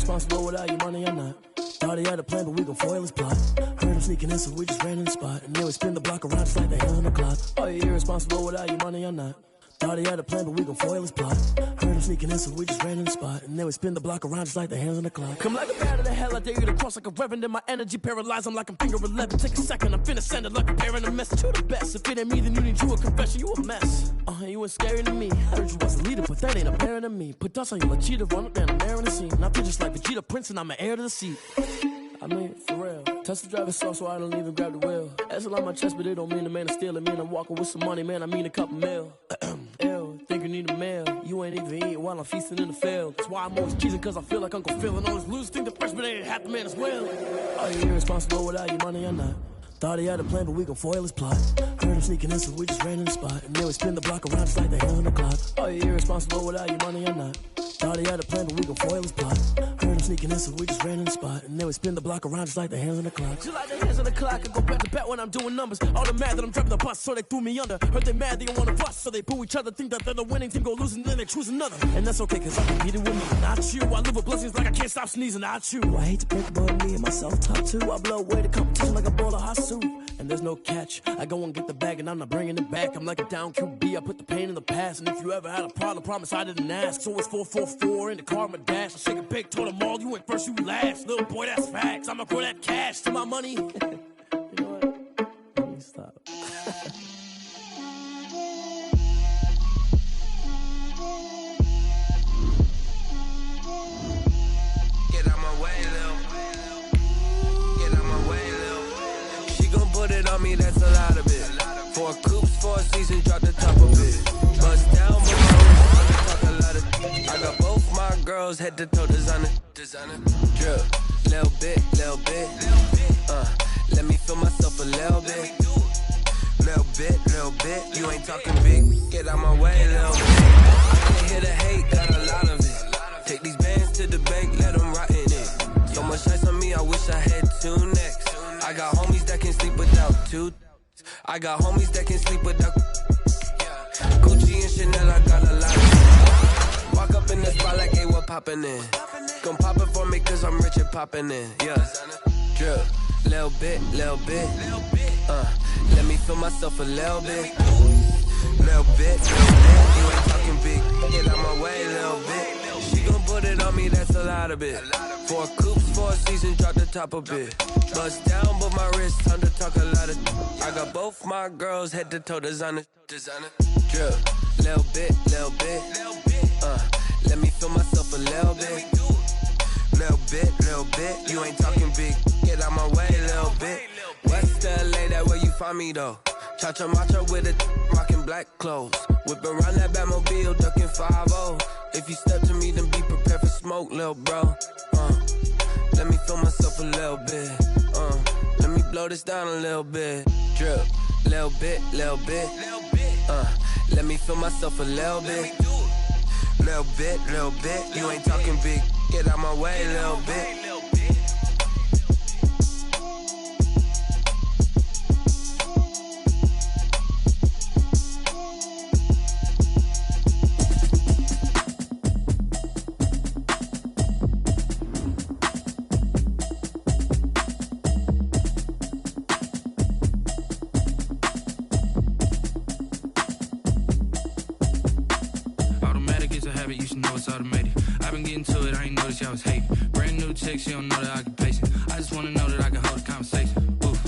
irresponsible without your money or not. Thought he had a plan, but we gon' foil his plot. Heard him sneaking in, so we just ran in the spot. And then we spin the block around just like the hands on the clock. Are you irresponsible without your money or not? Thought he had a plan, but we gon' foil his plot. Heard him sneaking in, so we just ran in the spot. And then we spin the block around just like the hands on the clock. Come like a bat of the hell, I dare you to cross like a reverend. In my energy paralyzed, I'm like I'm finger 11. Take a second, I'm finna send it like a parent a message to the best. If it ain't me, then you need you a confession, you a mess. You ain't scary to me. Heard you was a leader, but that ain't apparent to me. Put dust on you like cheetah, run up down, I'm there in the scene. I feel just like Vegeta Prince, and I'm an heir to the seat. I mean, for real. Touch the driver's soft, so I don't even grab the wheel. That's a lot on my chest, but it don't mean the man is stealing. Mean I'm walking with some money, man, I mean a couple mil. Ew, think you need a meal. You ain't even eating while I'm feasting in the field. That's why I'm always cheesing, cause I feel like Uncle Phil. And all this loose think the freshman ain't half the man as well. Are you irresponsible without your money or not? Thought he had a plan, but we gon' foil his plot. Heard him sneaking in, so we just ran in the spot. And then we spin the block around just like the hands on the clock. Are you irresponsible without your money or not? Thought he had a plan, but we gon' foil his plot. Heard him sneaking in, so we just ran in the spot. And then we spin the block around just like the hands on the clock. Just like the hands on the clock, I go back to back when I'm doing numbers. All the mad that I'm driving the bus, so they threw me under. Heard they mad, they don't wanna bust, so they boo each other. Think that they're the winning team, go losing, then they choose another. And that's okay, cause I competed with me, not you. I live with blessings like I can't stop sneezing, not you. I hate to break about me and myself top too. I blow away the competition like a bowl of hot soup. And there's no catch, I go and get the bag and I'm not bringing it back. I'm like a down QB, I put the pain in the past. And if you ever had a problem, promise I didn't ask. So it's 444 in the car, my dash. I shake a big, told them all, you went first, you last. Little boy, that's facts, I'ma grow that cash to my money. You know what, let me stop. Get out my way, Lil. Get out my way, Lil. She gon' put it on me, that's a lot of it. 4 coops, 4 seasons, drop the top of it. Bust down, but I talk a lot of. I got both my girls head to toe designer. Drip, little bit. Let me feel myself a little bit. Little bit. You ain't talking big. Get out my way, little bit. I can't hear the hate, got a lot of it. Take these bands to the bank, let them rot in it. So much ice on me, I wish I had 2 necks. I got homies that can sleep without 2. I got homies that can sleep without Gucci and Chanel, I got a lot of it. Walk up in the spot like, hey, what poppin' in? Gon' pop it for me cause I'm rich and poppin' in. Yeah, drip, little bit. Let me feel myself a little bit. Little bit. You ain't talking big, get out my way, little bit. She gon' put it on me, that's a lot of it. 4 coops, 4 seasons, drop the top a bit. Bust down, but my wrist, time to talk a lot of. I got both my girls head to toe designer. Drip, little bit. Let me feel myself a little bit. Little bit. You ain't talking big, get out my way, little bit. West LA, that where you find me though. Cha-cha matcha with a rockin' black clothes. Whip around that Batmobile, ducking 5-0. If you step to me, then be prepared for smoke, lil' bro. Let me feel myself a little bit. Let me blow this down a little bit. Drip, little bit. Let me feel myself a little bit. Little bit. You ain't talking big. Get out my way, little bit. You should know it's automated. I've been getting to it, I ain't noticed y'all was hating. Brand new chick, she don't know the occupation. I just wanna know that I can hold a conversation. Oof,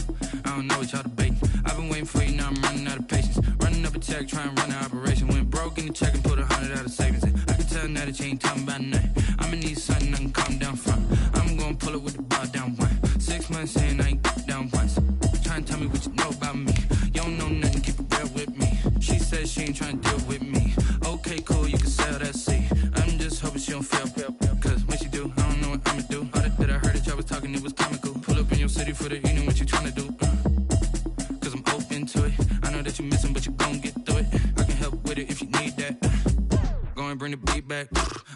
I don't know what y'all debating. I've been waiting for you, now I'm running out of patience. Running up a check, trying to run an operation. Went broke in the check and put 100 out of savings in. I can tell now that you ain't talking about nothing. I'ma need something I can calm down from. I'm gonna pull it with the bar down one. 6 months in, I ain't down once. Trying to tell me what you know about me. You don't know nothing, keep it real with me. She says she ain't trying to deal with me. Okay, cool, you can sell that seat. I'm just hoping she don't fail. Cause when she do, I don't know what I'ma do. All that I heard that y'all was talking, it was comical. Pull up in your city for the evening, what you tryna do? Cause I'm open to it. I know that you missing, but you gon' get through it. I can help with it if you need that. Go and bring the beat back.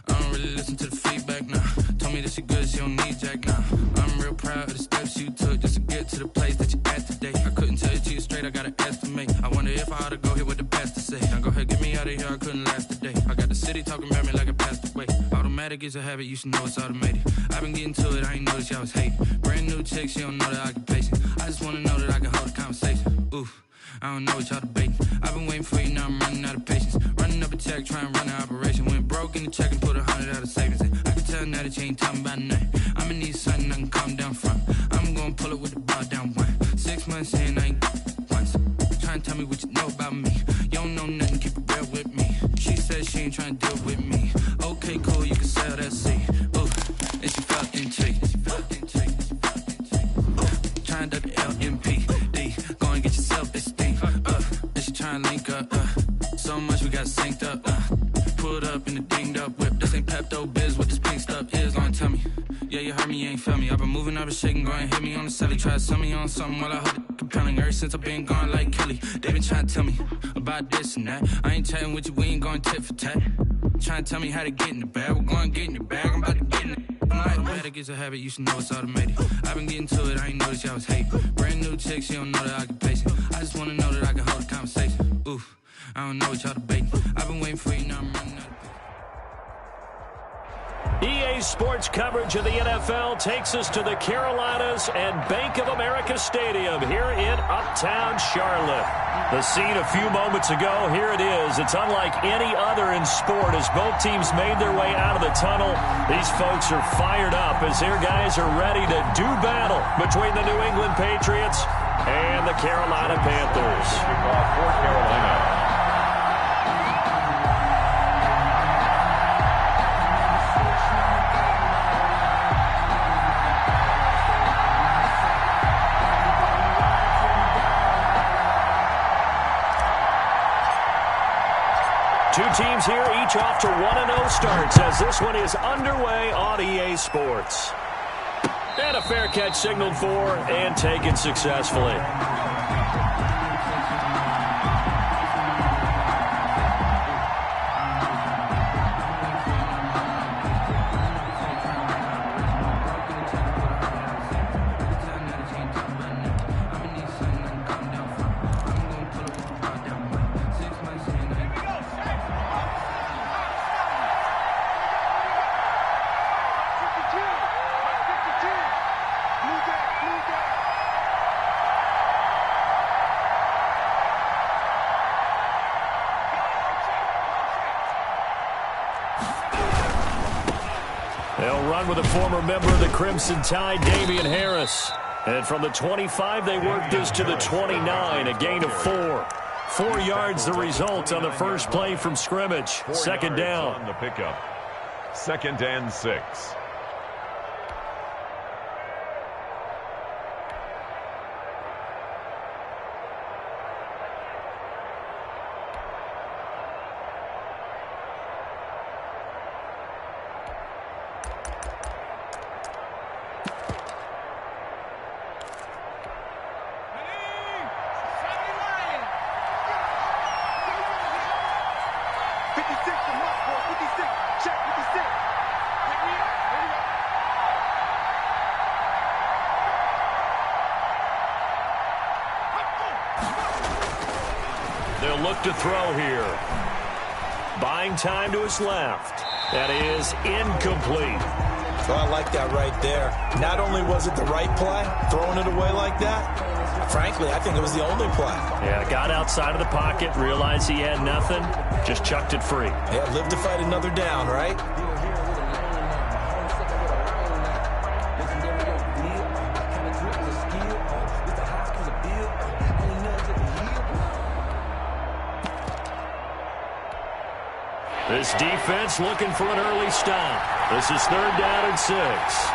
I don't really listen to the feedback, nah. Told me that she good, she don't need Jack, nah. I'm real proud of the steps you took just to get to the place that you at today. I couldn't tell you to you straight, I gotta estimate. I wonder if I ought to go here with the best to say. Now go ahead, get me out of here, I couldn't last a day. I got the city talking about me like I passed away. Automatic automatic, it's a habit, you should know it's automated. I've been getting to it, I ain't noticed y'all was hating. Brand new chick, she don't know the occupation. I just wanna know that I can hold a conversation. Oof, I don't know what y'all debating. I've been waiting for you, now I'm running out of patience. Running up a check, trying to run an operation. Went broke in the check and put 100 out of savings in. I can tell now that you ain't talking about nothing. I'ma need something I can calm down front. I'm gonna pull it with the bar down one. 6 months in, I ain't once. Trying to tell me what you know about me. You don't know nothing, keep it real with me. She said she ain't trying to deal with me. Okay, cool, you can sell that seat. Ooh, and she felt intrigued. Trying to the LMPD. Go and get your self-esteem. And she trying to link up. So much we got synced up. Pulled up in the dinged up whip. This ain't Pepto-Biz, what this pink stuff is. Gonna tell me. Yeah, you heard me, you ain't felt me. I've been moving, I've been shaking, go and hit me on the celly. Try to sell me on something while I hold it compelling. Ever since I've been gone like Kelly, they been trying to tell me about this and that. I ain't chatting with you, we ain't going tit for tat. Trying to tell me how to get in the bag. We're going to get in the bag, I'm about to get in it. Automatic is a habit, you should know it's automated. I've been getting to it, I ain't noticed y'all was hating. Brand new chick, she don't know the occupation. I just wanna know that I can hold a conversation. Oof, I don't know what y'all debating. I've been waiting for you, now I'm running out of EA Sports coverage of the NFL takes us to the Carolinas and Bank of America Stadium here in Uptown Charlotte. The scene a few moments ago, here it is. It's unlike any other in sport as both teams made their way out of the tunnel. These folks are fired up as their guys are ready to do battle between the New England Patriots and the Carolina Panthers. For Carolina. Two teams here, each off to 1-0 starts as this one is underway on EA Sports. And a fair catch signaled for and taken successfully. They'll run with a former member of the Crimson Tide, Damian Harris. And from the 25, they work this to the 29, a gain of 4. 4 yards the result on the first play from scrimmage. Second down. On the pickup. 2nd and 6. They'll look to throw here. Buying time to his left. That is incomplete. Well, I like that right there. Not only was it the right play, throwing it away like that, frankly, I think it was the only play. Yeah, got outside of the pocket, realized he had nothing, just chucked it free. Yeah, live to fight another down, right? This defense looking for an early stop. This is 3rd down and 6.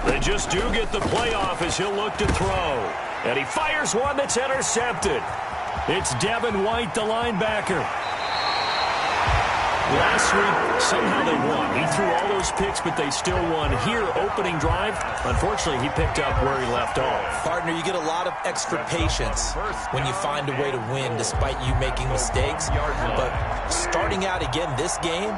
They just do get the playoff as he'll look to throw. And he fires one that's intercepted. It's Devin White, the linebacker. Last week, somehow they won. He threw all those picks, but they still won. Here, opening drive, unfortunately, he picked up where he left off. Partner, you get a lot of extra patience when you find a way to win despite you making mistakes. But starting out again this game,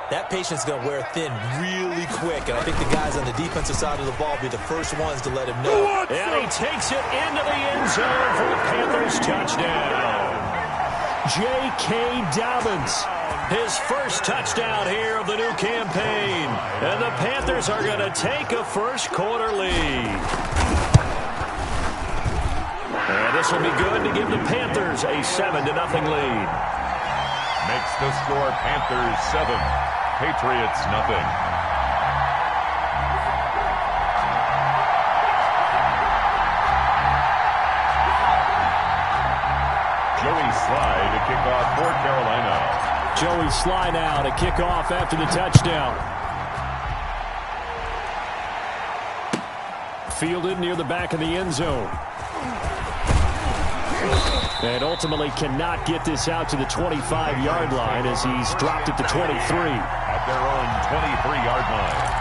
that patience is going to wear thin really quick. And I think the guys on the defensive side of the ball will be the first ones to let him know. And he takes it into the end zone for a Panthers touchdown. J.K. Dobbins, his first touchdown here of the new campaign. And the Panthers are going to take a first-quarter lead. And this will be good to give the Panthers a 7-0 lead. Makes the score Panthers 7, Patriots nothing. Joey Sly to kick off for Carolina. Joey Sly now to kick off after the touchdown. Fielded near the back of the end zone. And ultimately cannot get this out to the 25-yard line as he's dropped at the 23. At their own 23-yard line.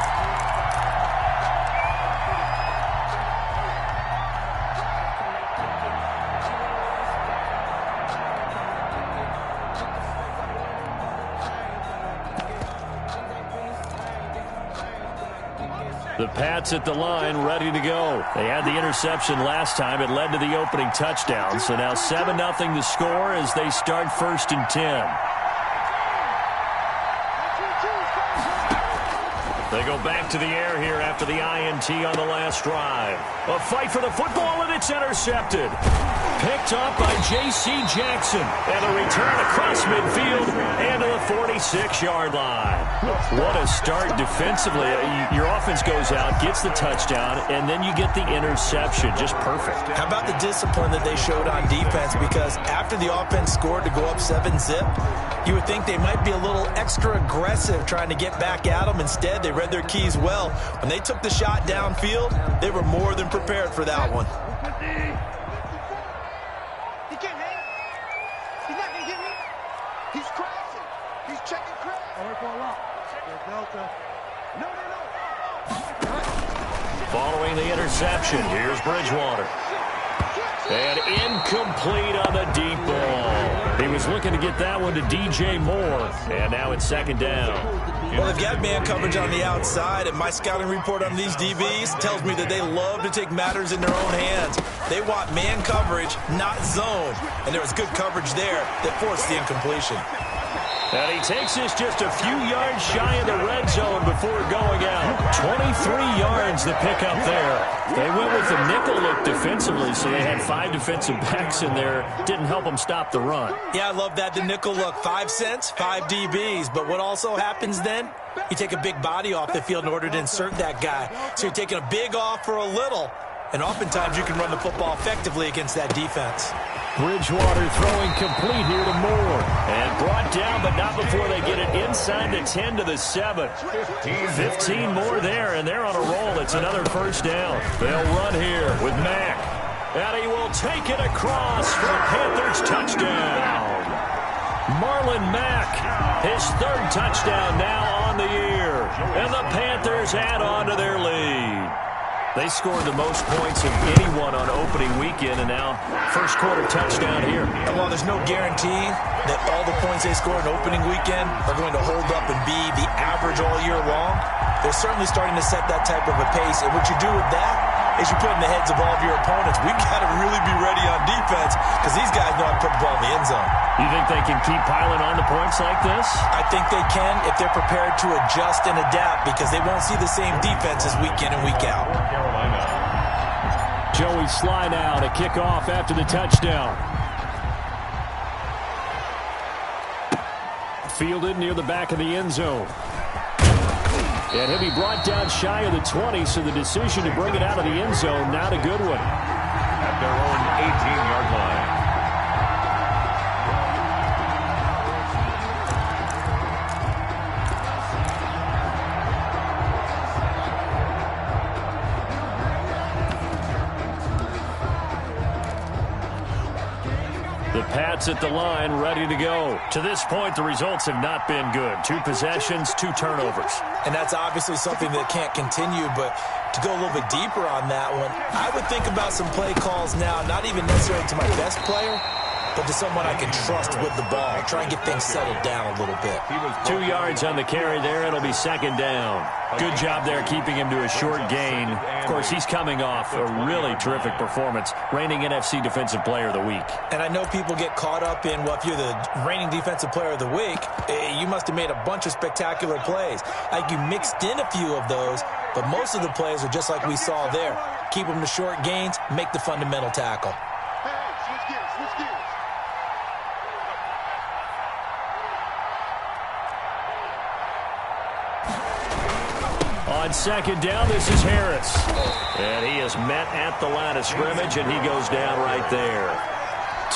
The Pats at the line, ready to go. They had the interception last time. It led to the opening touchdown. So now 7-0 the score as they start 1st and 10. They go back to the air here after the INT on the last drive. A fight for the football, and it's intercepted. Picked up by J.C. Jackson. And a return across midfield and to the 46-yard line. What a start defensively. Your offense goes out, gets the touchdown, and then you get the interception. Just perfect. How about the discipline that they showed on defense? Because after the offense scored to go up 7-zip, you would think they might be a little extra aggressive trying to get back at them. Instead, they read their keys well. When they took the shot downfield, they were more than prepared for that one. He can't hang. He's not going to get me. He's crashing. He's checking crash. Delta. No. Following the interception, here's Bridgewater. And incomplete on the deep ball. He was looking to get that one to DJ Moore. And now it's 2nd down. Well, they've got man coverage on the outside, and my scouting report on these DBs tells me that they love to take matters in their own hands. They want man coverage, not zone. And there was good coverage there that forced the incompletion. And he takes this just a few yards shy of the red zone before going out. 23 yards to pick up there. They went with the nickel look defensively, so they had 5 defensive backs in there. Didn't help them stop the run. Yeah, I love that, the nickel look. 5 cents, 5 DBs. But what also happens then? You take a big body off the field in order to insert that guy. So you're taking a big off for a little. And oftentimes you can run the football effectively against that defense. Bridgewater throwing complete here to Moore. And brought down, but not before they get it inside the 10 to the 7. 15 more there, and they're on a roll. It's another first down. They'll run here with Mack. And he will take it across for a Panthers touchdown. Marlon Mack, his 3rd touchdown now on the year. And the Panthers add on to their lead. They scored the most points of anyone on opening weekend, and now first quarter touchdown here. And while there's no guarantee that all the points they score in opening weekend are going to hold up and be the average all year long, they're certainly starting to set that type of a pace. And what you do with that is you put in the heads of all of your opponents, we've got to really be ready on defense because these guys know how to put the ball in the end zone. You think they can keep piling on the points like this? I think they can if they're prepared to adjust and adapt because they won't see the same defenses week in and week out. Joey Sly now to kick off after the touchdown. Fielded near the back of the end zone. And he'll be brought down shy of the 20, so the decision to bring it out of the end zone, not a good one. At their own 18-yard line. Pats at the line, ready to go. To this point, the results have not been good. 2 possessions, 2 turnovers. And that's obviously something that can't continue, but to go a little bit deeper on that one, I would think about some play calls now, not even necessarily to my best player, but to someone I can trust with the ball. Try and get things settled down a little bit. 2 yards on the carry there. It'll be second down. Good job there keeping him to a short gain. Of course, he's coming off a really terrific performance, reigning NFC Defensive Player of the Week. And I know people get caught up in, well, if you're the reigning Defensive Player of the Week, you must have made a bunch of spectacular plays. Like you mixed in a few of those, but most of the plays are just like we saw there. Keep them to short gains, make the fundamental tackle. Switch gears. On second down, this is Harris. And he is met at the line of scrimmage, and he goes down right there.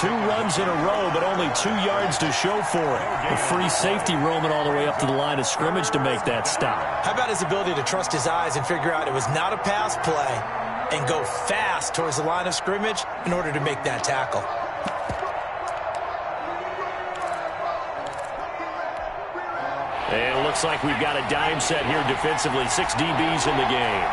2 runs in a row, but only 2 yards to show for it. A free safety roaming all the way up to the line of scrimmage to make that stop. How about his ability to trust his eyes and figure out it was not a pass play and go fast towards the line of scrimmage in order to make that tackle? And it looks like we've got a dime set here defensively. 6 DBs in the game.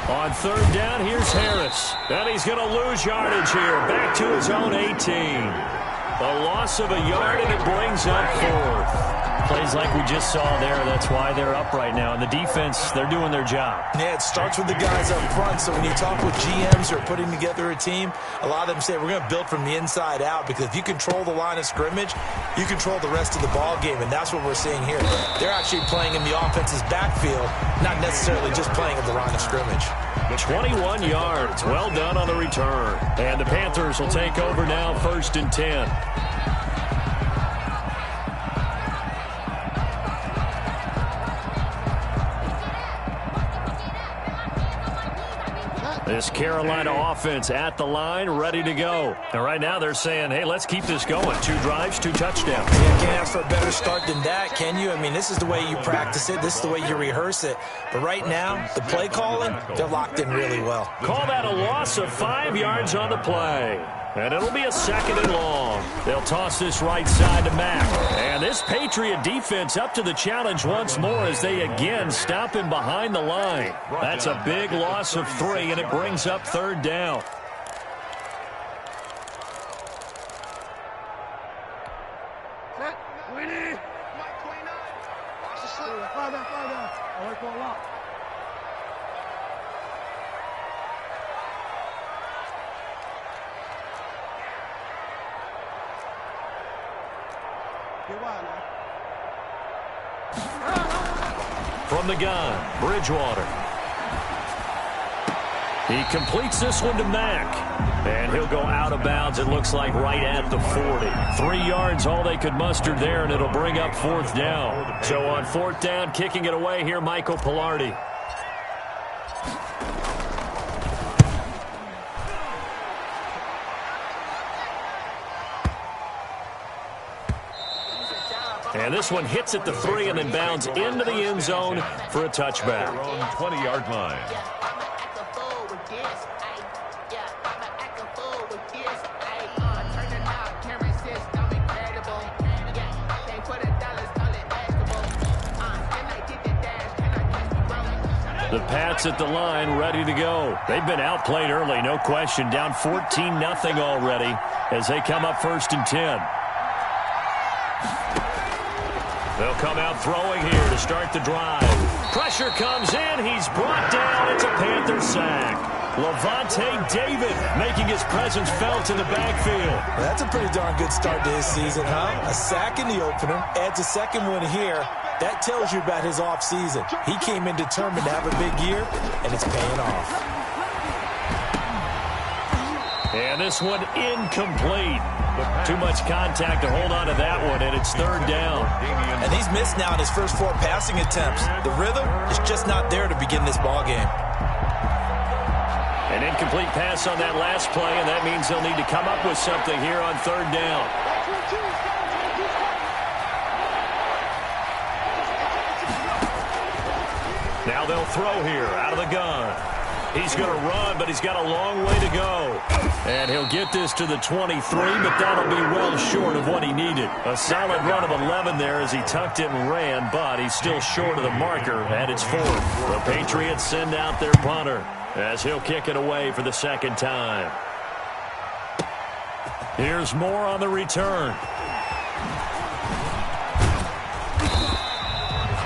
On third down, here's Harris. And he's going to lose yardage here. Back to his own 18. A loss of a yard, and it brings up 4th. Plays like we just saw there. That's why they're up right now. And the defense, they're doing their job. Yeah, it starts with the guys up front. So when you talk with GMs who are putting together a team, a lot of them say we're going to build from the inside out, because if you control the line of scrimmage, you control the rest of the ball game, and that's what we're seeing here. They're actually playing in the offense's backfield, not necessarily just playing at the line of scrimmage. 21 yards. Well done on the return. And the Panthers will take over now, 1st and 10. This Carolina offense at the line, ready to go. And right now they're saying, hey, let's keep this going. 2 drives, 2 touchdowns. Yeah, can't ask for a better start than that, can you? I mean, this is the way you practice it. This is the way you rehearse it. But right now, the play calling, they're locked in really well. Call that a loss of 5 yards on the play. And it'll be a 2nd and long. They'll toss this right side to Mack. And this Patriot defense up to the challenge once more as they again stop him behind the line. That's a big loss of 3, and it brings up 3rd down. Set. Winnie. Mike 29. Watch the slip. Fly down. I work for a lot. From the gun, Bridgewater. He completes this one to Mack. And he'll go out of bounds, it looks like, right at the 40. 3 yards, all they could muster there, and it'll bring up 4th down. So on 4th down, kicking it away here, Michael Pilardi. And this one hits at the 3 and then bounds into the end zone for a touchback. 20-yard line. The Pats at the line, ready to go. They've been outplayed early, no question. Down 14-0 already as they come up 1st and 10. They'll come out throwing here to start the drive. Pressure comes in. He's brought down. It's a Panther sack. Levante David making his presence felt in the backfield. Well, that's a pretty darn good start to his season, huh? A sack in the opener, adds a 2nd one here. That tells you about his offseason. He came in determined to have a big year, and it's paying off. And this one incomplete. Too much contact to hold on to that one, and it's 3rd down. And he's missed now in his first 4 passing attempts. The rhythm is just not there to begin this ball game. An incomplete pass on that last play, and that means they'll need to come up with something here on 3rd down. Now they'll throw here out of the gun. He's going to run, but he's got a long way to go. And he'll get this to the 23, but that'll be well short of what he needed. A solid run of 11 there as he tucked it and ran, but he's still short of the marker, and it's 4. The Patriots send out their punter as he'll kick it away for the second time. Here's more on the return.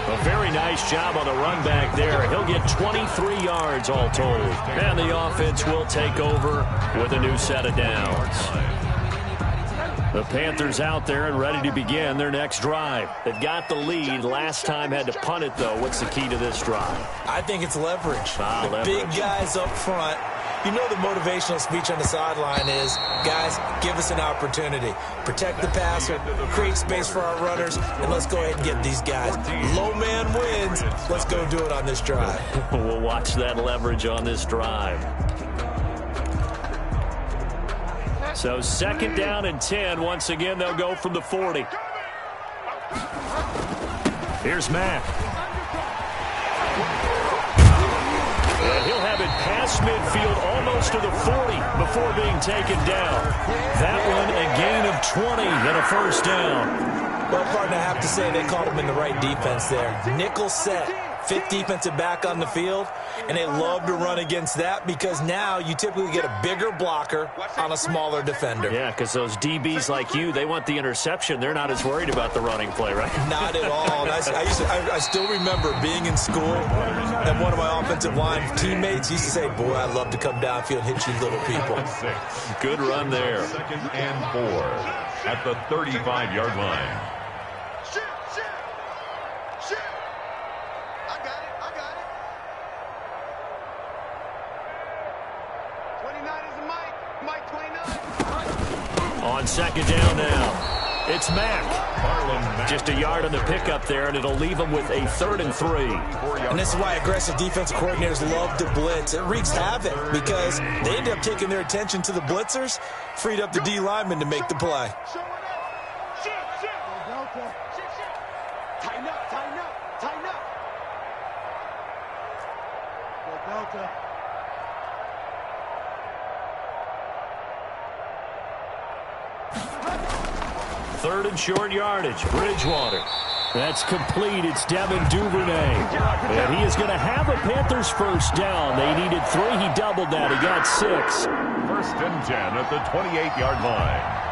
A very nice job on the run back there. He'll get 23 yards all told. And the offense will take over with a new set of downs. The Panthers out there and ready to begin their next drive. They've got the lead. Last time had to punt it, though. What's the key to this drive? I think it's leverage. Leverage. Big guys up front. You know the motivational speech on the sideline is, guys, give us an opportunity. Protect the passer, create space for our runners, and let's go ahead and get these guys. Low man wins. Let's go do it on this drive. We'll watch that leverage on this drive. So second down and 10. Once again, they'll go from the 40. Here's Mack. And he'll have it past midfield almost to the 40 before being taken down. That one a gain of 20 and a first down. Well, partner, I have to say they caught him in the right defense there. Nickel set. 5th defensive back on the field, and they love to run against that because now you typically get a bigger blocker on a smaller defender. Yeah, because those DBs like you, they want the interception. They're not as worried about the running play, right? Not at all. And I still remember being in school, and one of my offensive line teammates used to say, boy, I'd love to come downfield and hit you little people. Good run there. 2nd and 4 at the 35-yard line. On second down now, it's Mack. Just a yard on the pickup there, and it'll leave him with a 3rd and 3. And this is why aggressive defensive coordinators love to blitz. It wreaks havoc because they end up taking their attention to the blitzers, freed up the D lineman to make the play. Tighten up, tighten up, tighten up. Go Delta. 3rd and short yardage. Bridgewater. That's complete. It's Devin Duvernay. And he is going to have a Panthers first down. They needed 3. He doubled that. He got 6. 1st and 10 at the 28-yard line.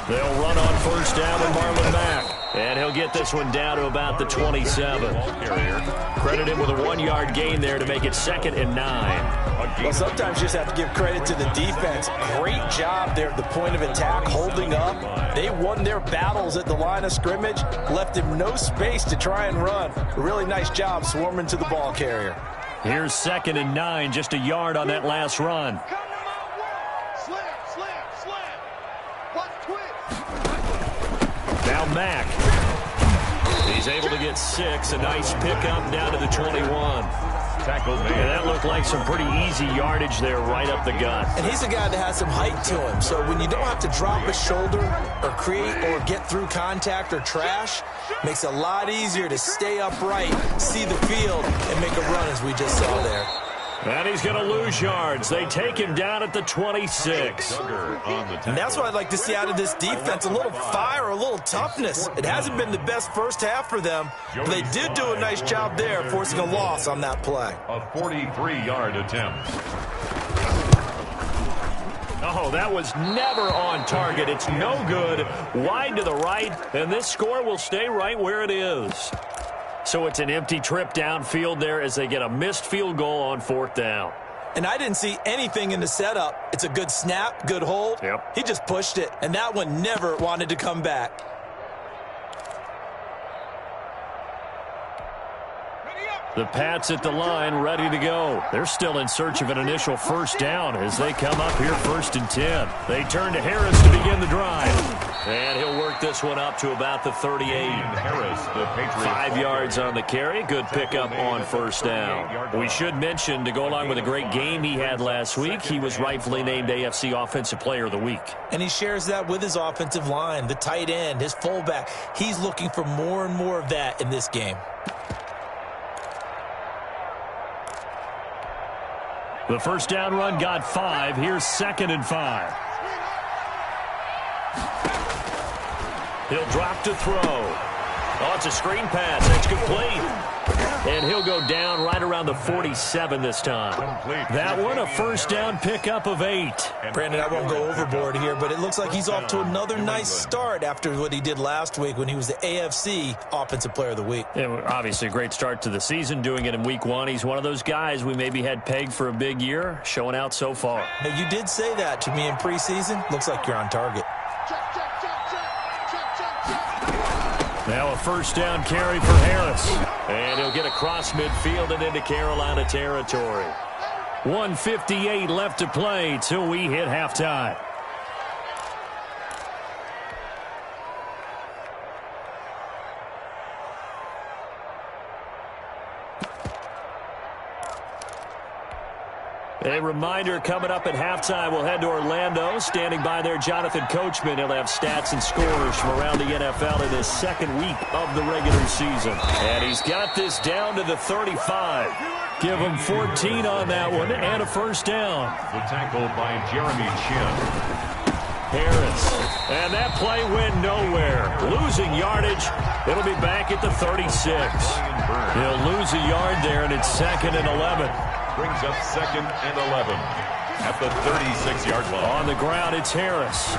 They'll run on first down with Marlon Mack. And he'll get this one down to about the 27. Credit him with a 1-yard gain there to make it 2nd and 9. Well, sometimes you just have to give credit to the defense. Great job there at the point of attack, holding up. They won their battles at the line of scrimmage, left him no space to try and run. A really nice job swarming to the ball carrier. Here's 2nd and 9, just a yard on that last run. Now Mack. He's able to get 6. A nice pickup down to the 21. Tackled man. And that looked like some pretty easy yardage there right up the gut. And he's a guy that has some height to him. So when you don't have to drop a shoulder or create or get through contact or trash, makes it a lot easier to stay upright, see the field, and make a run as we just saw there. And he's going to lose yards. They take him down at the 26. And that's what I'd like to see out of this defense, a little fire, a little toughness. It hasn't been the best first half for them, but they did do a nice job there, forcing a loss on that play. A 43-yard attempt. Oh, that was never on target. It's no good. Wide to the right, and this score will stay right where it is. So it's an empty trip downfield there as they get a missed field goal on 4th down. And I didn't see anything in the setup. It's a good snap, good hold. Yep. He just pushed it, and that one never wanted to come back. Ready up, The Pats at the line, ready to go. They're still in search of an initial first down as they come up here 1st and 10. They turn to Harris to begin the drive. And he'll work this one up to about the 38. Harris, the Patriots. 5 yards on the carry. Good pickup on first down. We should mention, to go along with a great game he had last week, he was rightfully named AFC Offensive Player of the Week. And he shares that with his offensive line, the tight end, his fullback. He's looking for more and more of that in this game. The first down run got 5. Here's 2nd and 5. He'll drop to throw. Oh, it's a screen pass. It's complete. And he'll go down right around the 47 this time. That one, a first down pickup of 8. Brandon, I won't go overboard here, but it looks like he's off to another nice start after what he did last week when he was the AFC Offensive Player of the Week. Yeah, obviously a great start to the season, doing it in week 1. He's one of those guys we maybe had pegged for a big year, showing out so far. Now, you did say that to me in preseason. Looks like you're on target. Now a first down carry for Harris. And he'll get across midfield and into Carolina territory. 1:58 left to play till we hit halftime. A reminder, coming up at halftime, we'll head to Orlando. Standing by there, Jonathan Coachman. He'll have stats and scores from around the NFL in his 2nd week of the regular season. And he's got this down to the 35. Give him 14 on that one and a first down. The tackle by Jeremy Chin. Harris. And that play went nowhere. Losing yardage. It'll be back at the 36. He'll lose a yard there, and it's 2nd and 11. Brings up 2nd and 11 at the 36-yard line. On the ground, it's Harris.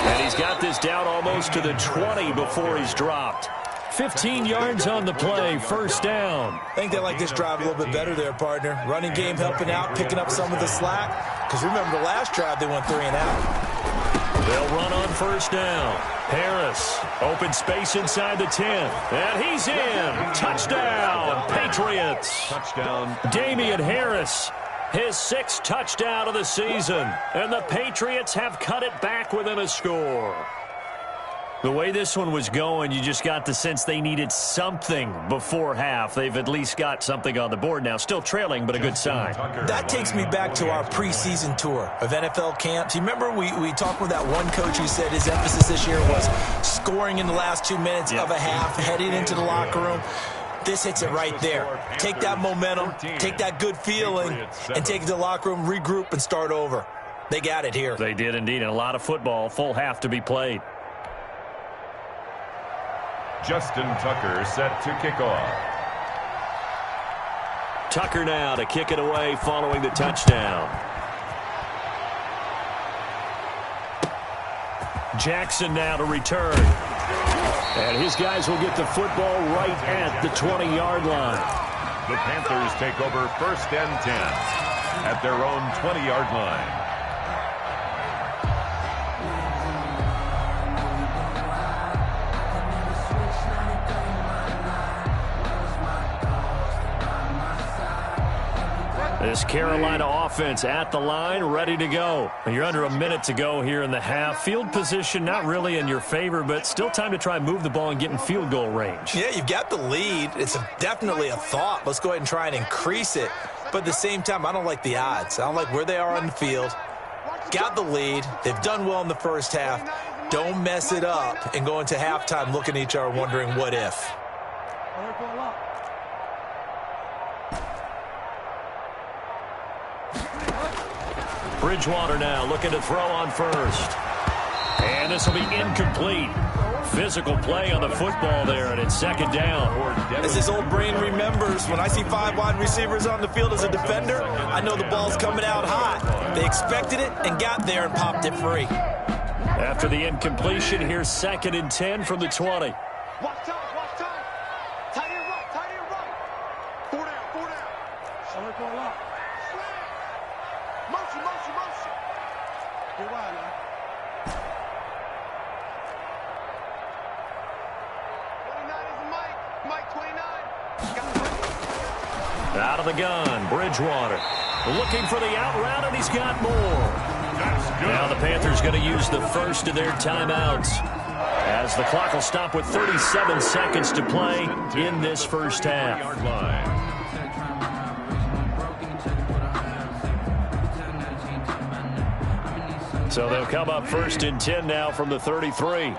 And he's got this down almost to the 20 before he's dropped. 15 yards on the play, first down. I think they like this drive a little bit better there, partner. Running game helping out, picking up some of the slack. Because remember, the last drive they went 3 and out. They'll run on first down. Harris, open space inside the 10. And he's in. Touchdown, Patriots. Touchdown. Damian Harris, his 6th touchdown of the season. And the Patriots have cut it back within a score. The way this one was going, you just got the sense they needed something before half. They've at least got something on the board now. Still trailing, but a good sign. That takes me back to our preseason tour of NFL camps. You remember we talked with that one coach who said his emphasis this year was scoring in the last 2 minutes of a half, heading into the locker room. This hits it right there. Take that momentum, take that good feeling, and take it to the locker room, regroup, and start over. They got it here. They did indeed, and a lot of football, full half to be played. Justin Tucker set to kick off. Tucker now to kick it away following the touchdown. Jackson now to return. And his guys will get the football right at the 20-yard line. The Panthers take over 1st and 10 at their own 20-yard line. This Carolina offense at the line, ready to go. You're under a minute to go here in the half. Field position not really in your favor, but still time to try and move the ball and get in field goal range. Yeah, you've got the lead. It's definitely a thought. Let's go ahead and try and increase it. But at the same time, I don't like the odds. I don't like where they are on the field. Got the lead. They've done well in the first half. Don't mess it up and go into halftime looking at each other wondering what if. Bridgewater now looking to throw on first. And this will be incomplete. Physical play on the football there, and it's 2nd down. As his old brain remembers, when I see 5 wide receivers on the field as a defender, I know the ball's coming out hot. They expected it and got there and popped it free. After the incompletion, here's 2nd and 10 from the 20. Watch time, watch time. Tight end right, tight end right. 4 down, 4 down. Circle a lot. Motion, motion, motion. Get wide now. 29 is the Mike. Mike 29. Out of the gun, Bridgewater. Looking for the out route, and he's got more. Now the Panthers going to use the first of their timeouts, as the clock will stop with 37 seconds to play in this first half. So they'll come up 1st and 10 now from the 33.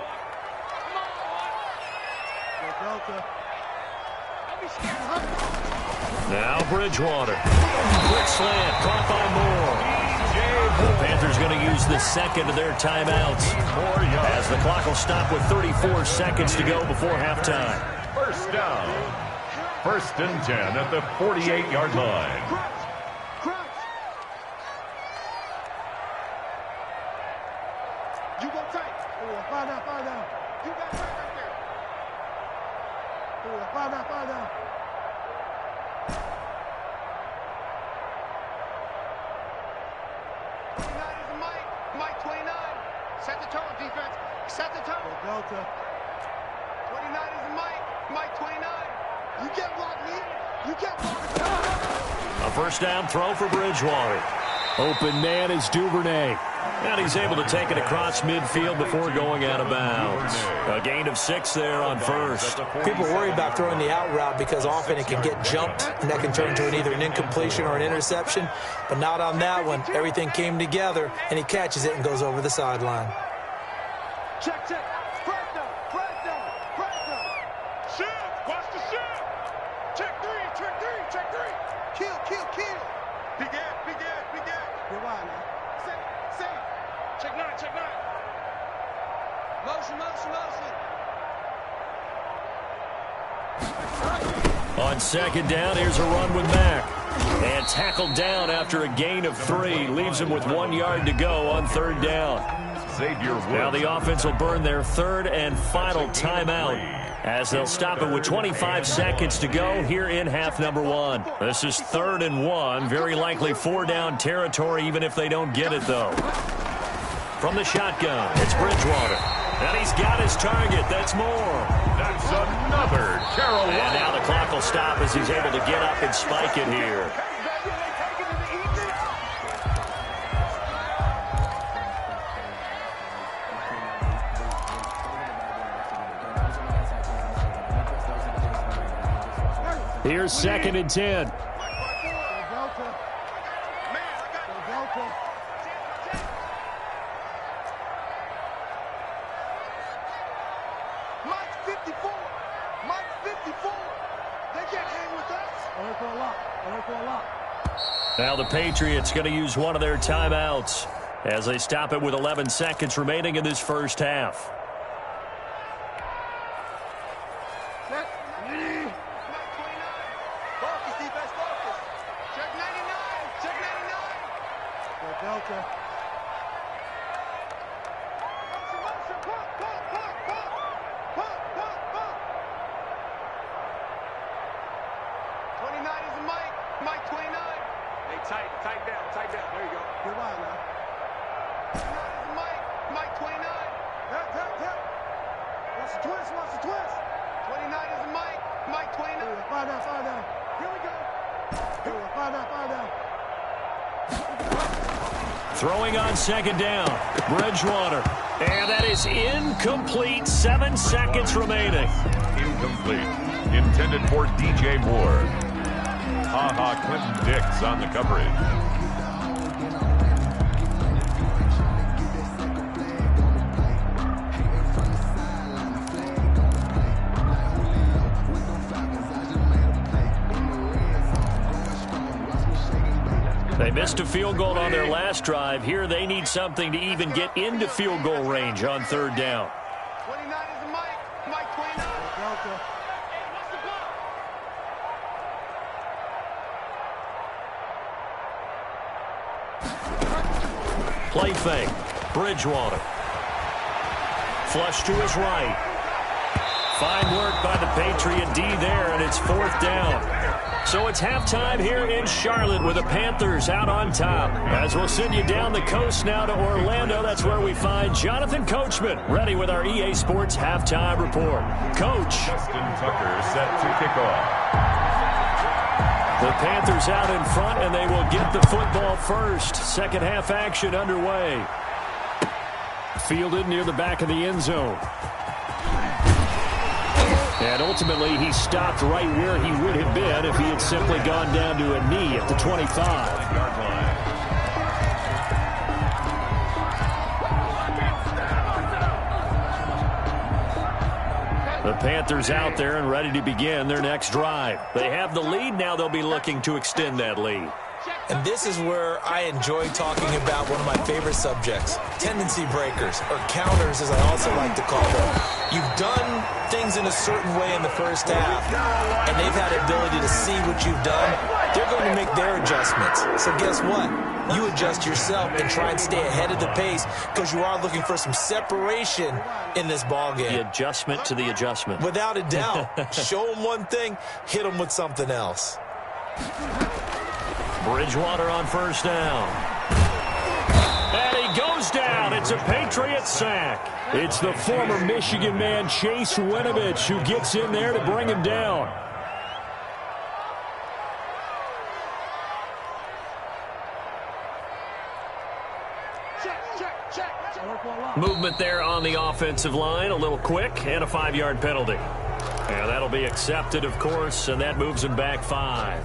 Now Bridgewater. Quick slant, caught by Moore. The Panthers going to use the second of their timeouts, as the clock will stop with 34 seconds to go before halftime. First down. 1st and 10 at the 48-yard line. You go tight. Find out. You got tight right there. Find out. 29 is Mike. Mike 29. Set the tone, defense. Set the tone. Delta. 29 is Mike. Mike 29. You can't block me. You can't block me. A first down throw for Bridgewater. Open man is Duvernay. And he's able to take it across midfield before going out of bounds. A gain of 6 there on first. People worry about throwing the out route because often it can get jumped, and that can turn into either an incompletion or an interception. But not on that one. Everything came together, and he catches it and goes over the sideline. Check. Press down. Shift. Watch the shift. Check three. Kill. Big ass. You're wide, man. Say. Check nine. Motion. On second down, here's a run with Mack. And tackled down after a gain of 3. Leaves him with 1 yard to go on 3rd down. Now the offense will burn their 3rd and final timeout, as they'll stop it with 25 seconds to go here in half number 1. This is 3rd and 1. Very likely 4-down territory, even if they don't get it, though. From the shotgun, it's Bridgewater. And he's got his target. That's Moore. That's another Carolina. And now the clock will stop as he's able to get up and spike it here. Here's 2nd and 10. Now the Patriots going to use one of their timeouts as they stop it with 11 seconds remaining in this first half. Throwing on second down, Bridgewater. And that is incomplete. 7 seconds remaining. Incomplete. Intended for DJ Moore. Clinton Dix on the coverage. They missed a field goal on their last drive. Here they need something to even get into field goal range on 3rd down. 29 is Mike 29. Play fake. Bridgewater. Flush to his right. Fine work by the Patriot D there, and it's 4th down. So it's halftime here in Charlotte with the Panthers out on top. As we'll send you down the coast now to Orlando, that's where we find Jonathan Coachman ready with our EA Sports halftime report. Coach. Justin Tucker set to kick off. The Panthers out in front, and they will get the football first. Second half action underway. Fielded near the back of the end zone. And ultimately, he stopped right where he would have been if he had simply gone down to a knee at the 25. The Panthers out there and ready to begin their next drive. They have the lead. Now they'll be looking to extend that lead. And this is where I enjoy talking about one of my favorite subjects, tendency breakers, or counters as I also like to call them. You've done things in a certain way in the first half, and they've had the ability to see what you've done. They're going to make their adjustments. So guess what? You adjust yourself and try and stay ahead of the pace because you are looking for some separation in this ballgame. The adjustment to the adjustment. Without a doubt. Show them one thing, hit them with something else. Bridgewater on first down. And he goes down. It's a Patriot sack. It's the former Michigan man, Chase Winovich, who gets in there to bring him down. Movement there on the offensive line, a little quick, and a 5-yard penalty. And that'll be accepted, of course, and that moves him back 5.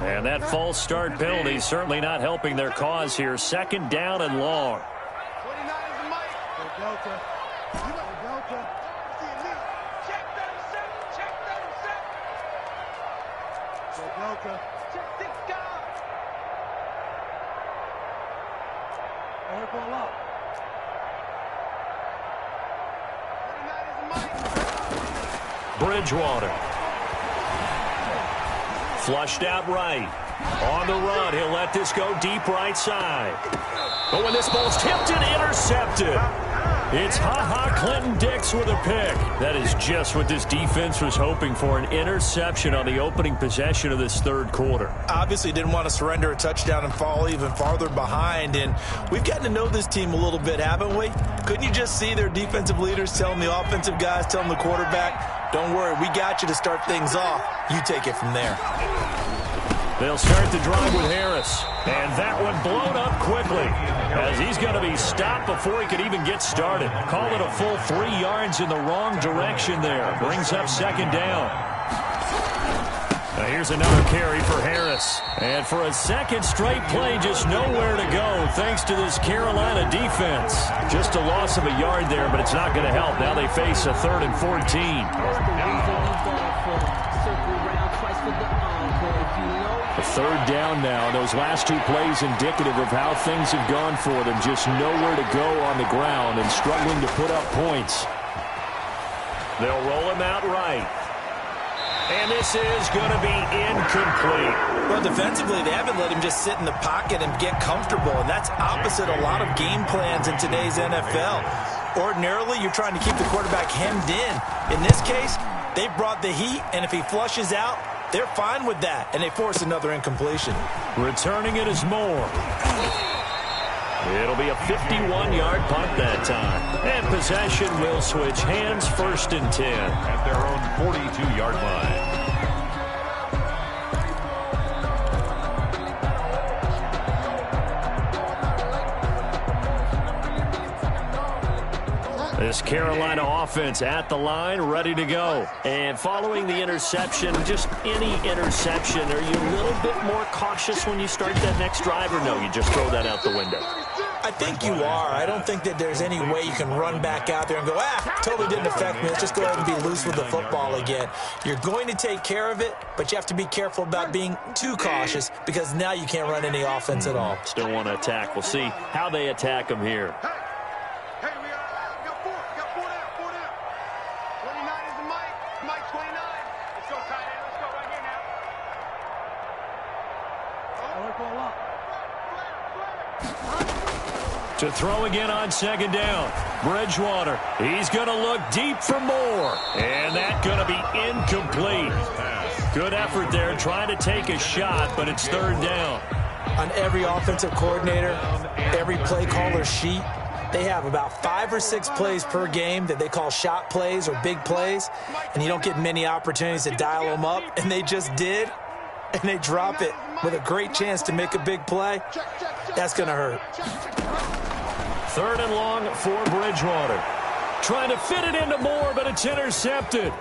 And that false start penalty certainly not helping their cause here. Second down and long. 29 is the mic. Go Delta. You got the Delta. See a knee. Check 37. Check 37. Go Delta. Check 6 guys. Air ball up. 29 is the mic. Bridgewater. Flushed out right. On the run, he'll let this go deep right side. But when this ball's tipped and intercepted, it's Clinton-Dix with a pick. That is just what this defense was hoping for, an interception on the opening possession of this third quarter. Obviously didn't want to surrender a touchdown and fall even farther behind, and we've gotten to know this team a little bit, haven't we? Couldn't you just see their defensive leaders telling the offensive guys, telling the quarterback, don't worry, we got you to start things off. You take it from there. They'll start the drive with Harris. And that one blown up quickly as he's going to be stopped before he could even get started. Call it a full 3 yards in the wrong direction there. Brings up second down. Now here's another carry for Harris. And for a second straight play, just nowhere to go thanks to this Carolina defense. Just a loss of a yard there, but it's not going to help. Now they face a 3rd and 14. A third down now. Those last 2 plays indicative of how things have gone for them. Just nowhere to go on the ground and struggling to put up points. They'll roll him out right. And this is going to be incomplete. Well, defensively, they haven't let him just sit in the pocket and get comfortable, and that's opposite a lot of game plans in today's NFL. Ordinarily, you're trying to keep the quarterback hemmed in. In this case, they brought the heat, and if he flushes out, they're fine with that, and they force another incompletion. Returning it is Moore. It'll be a 51-yard punt that time. And possession will switch hands, 1st and 10. At their own 42-yard line. This Carolina offense at the line, ready to go. And following the interception, just any interception, are you a little bit more cautious when you start that next drive, or no, you just throw that out the window? I think you are. I don't think that there's any way you can run back out there and go, totally didn't affect me. Let's just go ahead and be loose with the football again. You're going to take care of it, but you have to be careful about being too cautious because now you can't run any offense at all. Still want to attack. We'll see how they attack them here. Hey, we got 4 down. 29 is the mic. Mike 29. Let's go, tight end. Let's go right here now. Ball up. To throw again on second down. Bridgewater. He's going to look deep for Moore. And that's going to be incomplete. Good effort there trying to take a shot, but it's 3rd down. On every offensive coordinator, every play caller sheet, They have about 5 or 6 plays per game that they call shot plays or big plays, and you don't get many opportunities to dial them up, and they just did, and they drop it with a great chance to make a big play. That's going to hurt. 3rd and long for Bridgewater. Trying to fit it into Moore, but it's intercepted.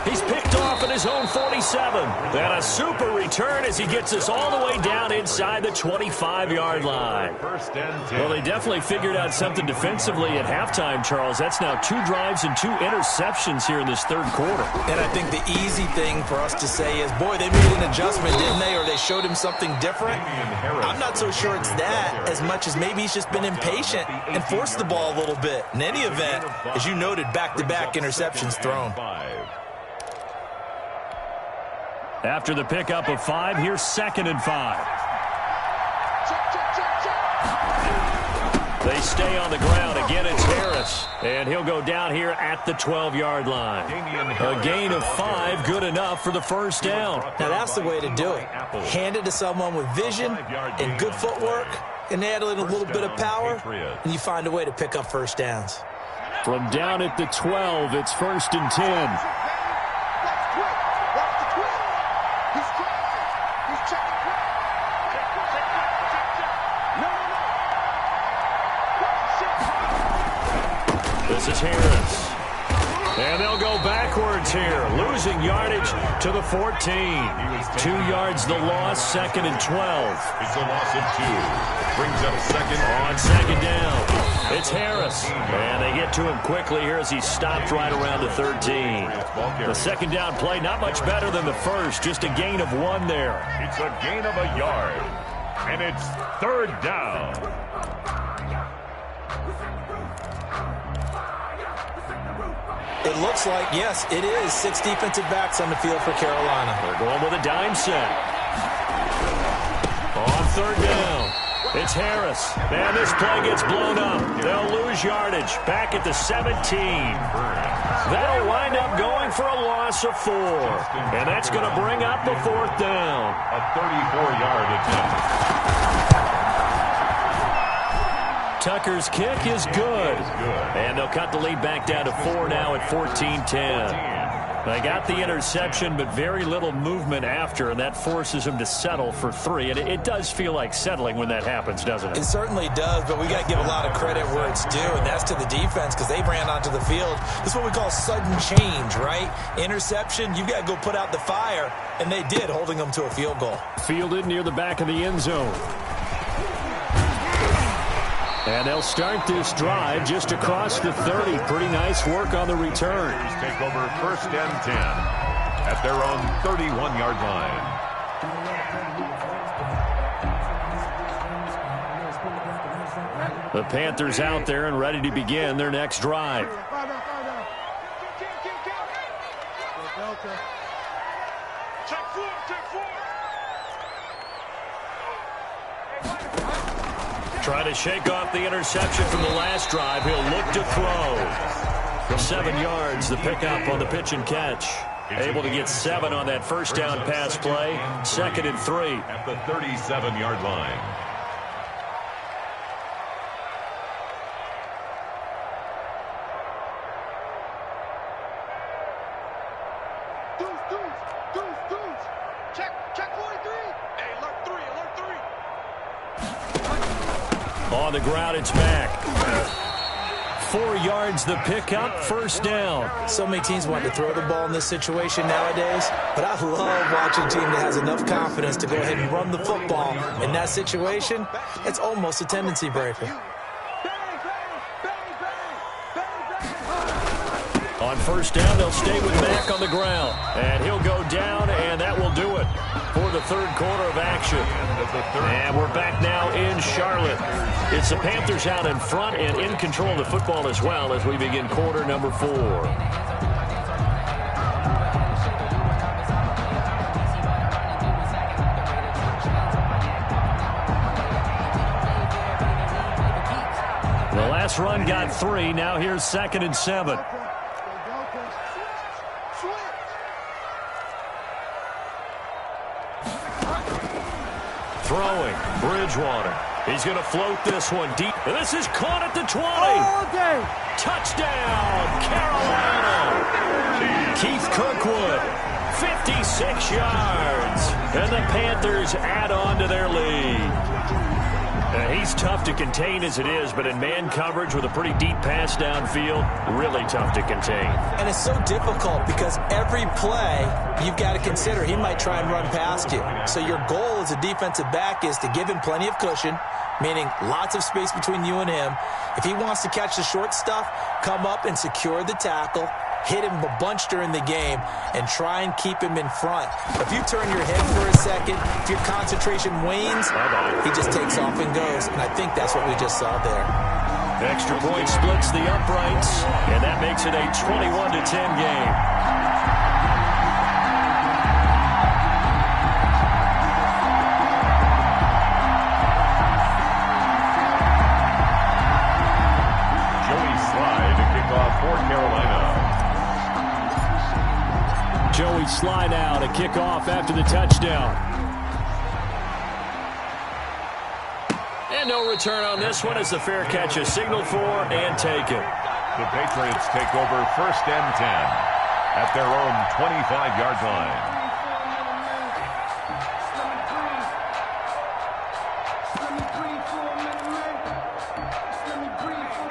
He's picked off at his own 47. And a super return as he gets us all the way down inside the 25-yard line. Well, they definitely figured out something defensively at halftime, Charles. That's now 2 drives and 2 interceptions here in this 3rd quarter. And I think the easy thing for us to say is, boy, they made an adjustment, didn't they? Or they showed him something different. I'm not so sure it's that as much as maybe he's just been impatient and forced the ball a little bit. In any event, as you noted, back-to-back interceptions thrown. After the pickup of 5, here's 2nd and 5. They stay on the ground. Again, it's Harris. And he'll go down here at the 12-yard line. A gain of 5, good enough for the 1st down. Now, that's the way to do it. Hand it to someone with vision and good footwork, and add in a little bit of power, and you find a way to pick up 1st downs. From down at the 12, it's 1st and 10. This is Harris. And they'll go backwards here, losing yardage to the 14. 2 yards the loss, 2nd and 12. It's a loss of 2. Brings up 2nd. On 2nd down, it's Harris. And they get to him quickly here as he stopped right around the 13. The 2nd down play, not much better than the 1st, just a gain of 1 there. It's a gain of a yard. And it's 3rd down. It looks like, yes, it is 6 defensive backs on the field for Carolina. They're going with a dime set. On 3rd down, it's Harris. And this play gets blown up. They'll lose yardage back at the 17. That'll wind up going for a loss of 4. And that's going to bring up the 4th down. A 34-yard attempt. Tucker's kick is good. And they'll cut the lead back down to 4 now at 14-10. They got the interception, but very little movement after, and that forces them to settle for 3. And it does feel like settling when that happens, doesn't it? It certainly does, but we got to give a lot of credit where it's due, and that's to the defense because they ran onto the field. This is what we call sudden change, right? Interception, you got to go put out the fire, and they did, holding them to a field goal. Fielded near the back of the end zone. And they'll start this drive just across the 30. Pretty nice work on the return. Take over 1st and 10 at their own 31-yard line. The Panthers out there and ready to begin their next drive. Trying to shake off the interception from the last drive. He'll look to throw. 7 yards, the pickup on the pitch and catch. Able to get 7 on that 1st down pass play. 2nd and 3. At the 37-yard line. On the ground, it's back. 4 yards the pickup, 1st down. So many teams want to throw the ball in this situation nowadays, but I love watching a team that has enough confidence to go ahead and run the football. In that situation, it's almost a tendency breaker. On 1st down, they'll stay with Mack on the ground. And he'll go down, and that will do it for the 3rd quarter of action. And we're back now in Charlotte. It's the Panthers out in front and in control of the football as well as we begin quarter number 4. The last run got 3. Now here's 2nd and 7. Throwing, Bridgewater. He's going to float this one deep. And this is caught at the 20. All day. Touchdown, Carolina. Keith Kirkwood, 56 yards. And the Panthers add on to their lead. He's tough to contain as it is, but in man coverage with a pretty deep pass downfield, really tough to contain. And it's so difficult because every play you've got to consider he might try and run past you. So your goal as a defensive back is to give him plenty of cushion, meaning lots of space between you and him. If he wants to catch the short stuff, come up and secure the tackle, hit him a bunch during the game, and try and keep him in front. If you turn your head for a second, if your concentration wanes, he just takes off and goes. And I think that's what we just saw there. Extra point splits the uprights, and that makes it a 21-10 game. Joey slide out, a kickoff after the touchdown. And no return on this one as the fair catch is signaled for and taken. The Patriots take over 1st and 10 at their own 25-yard line.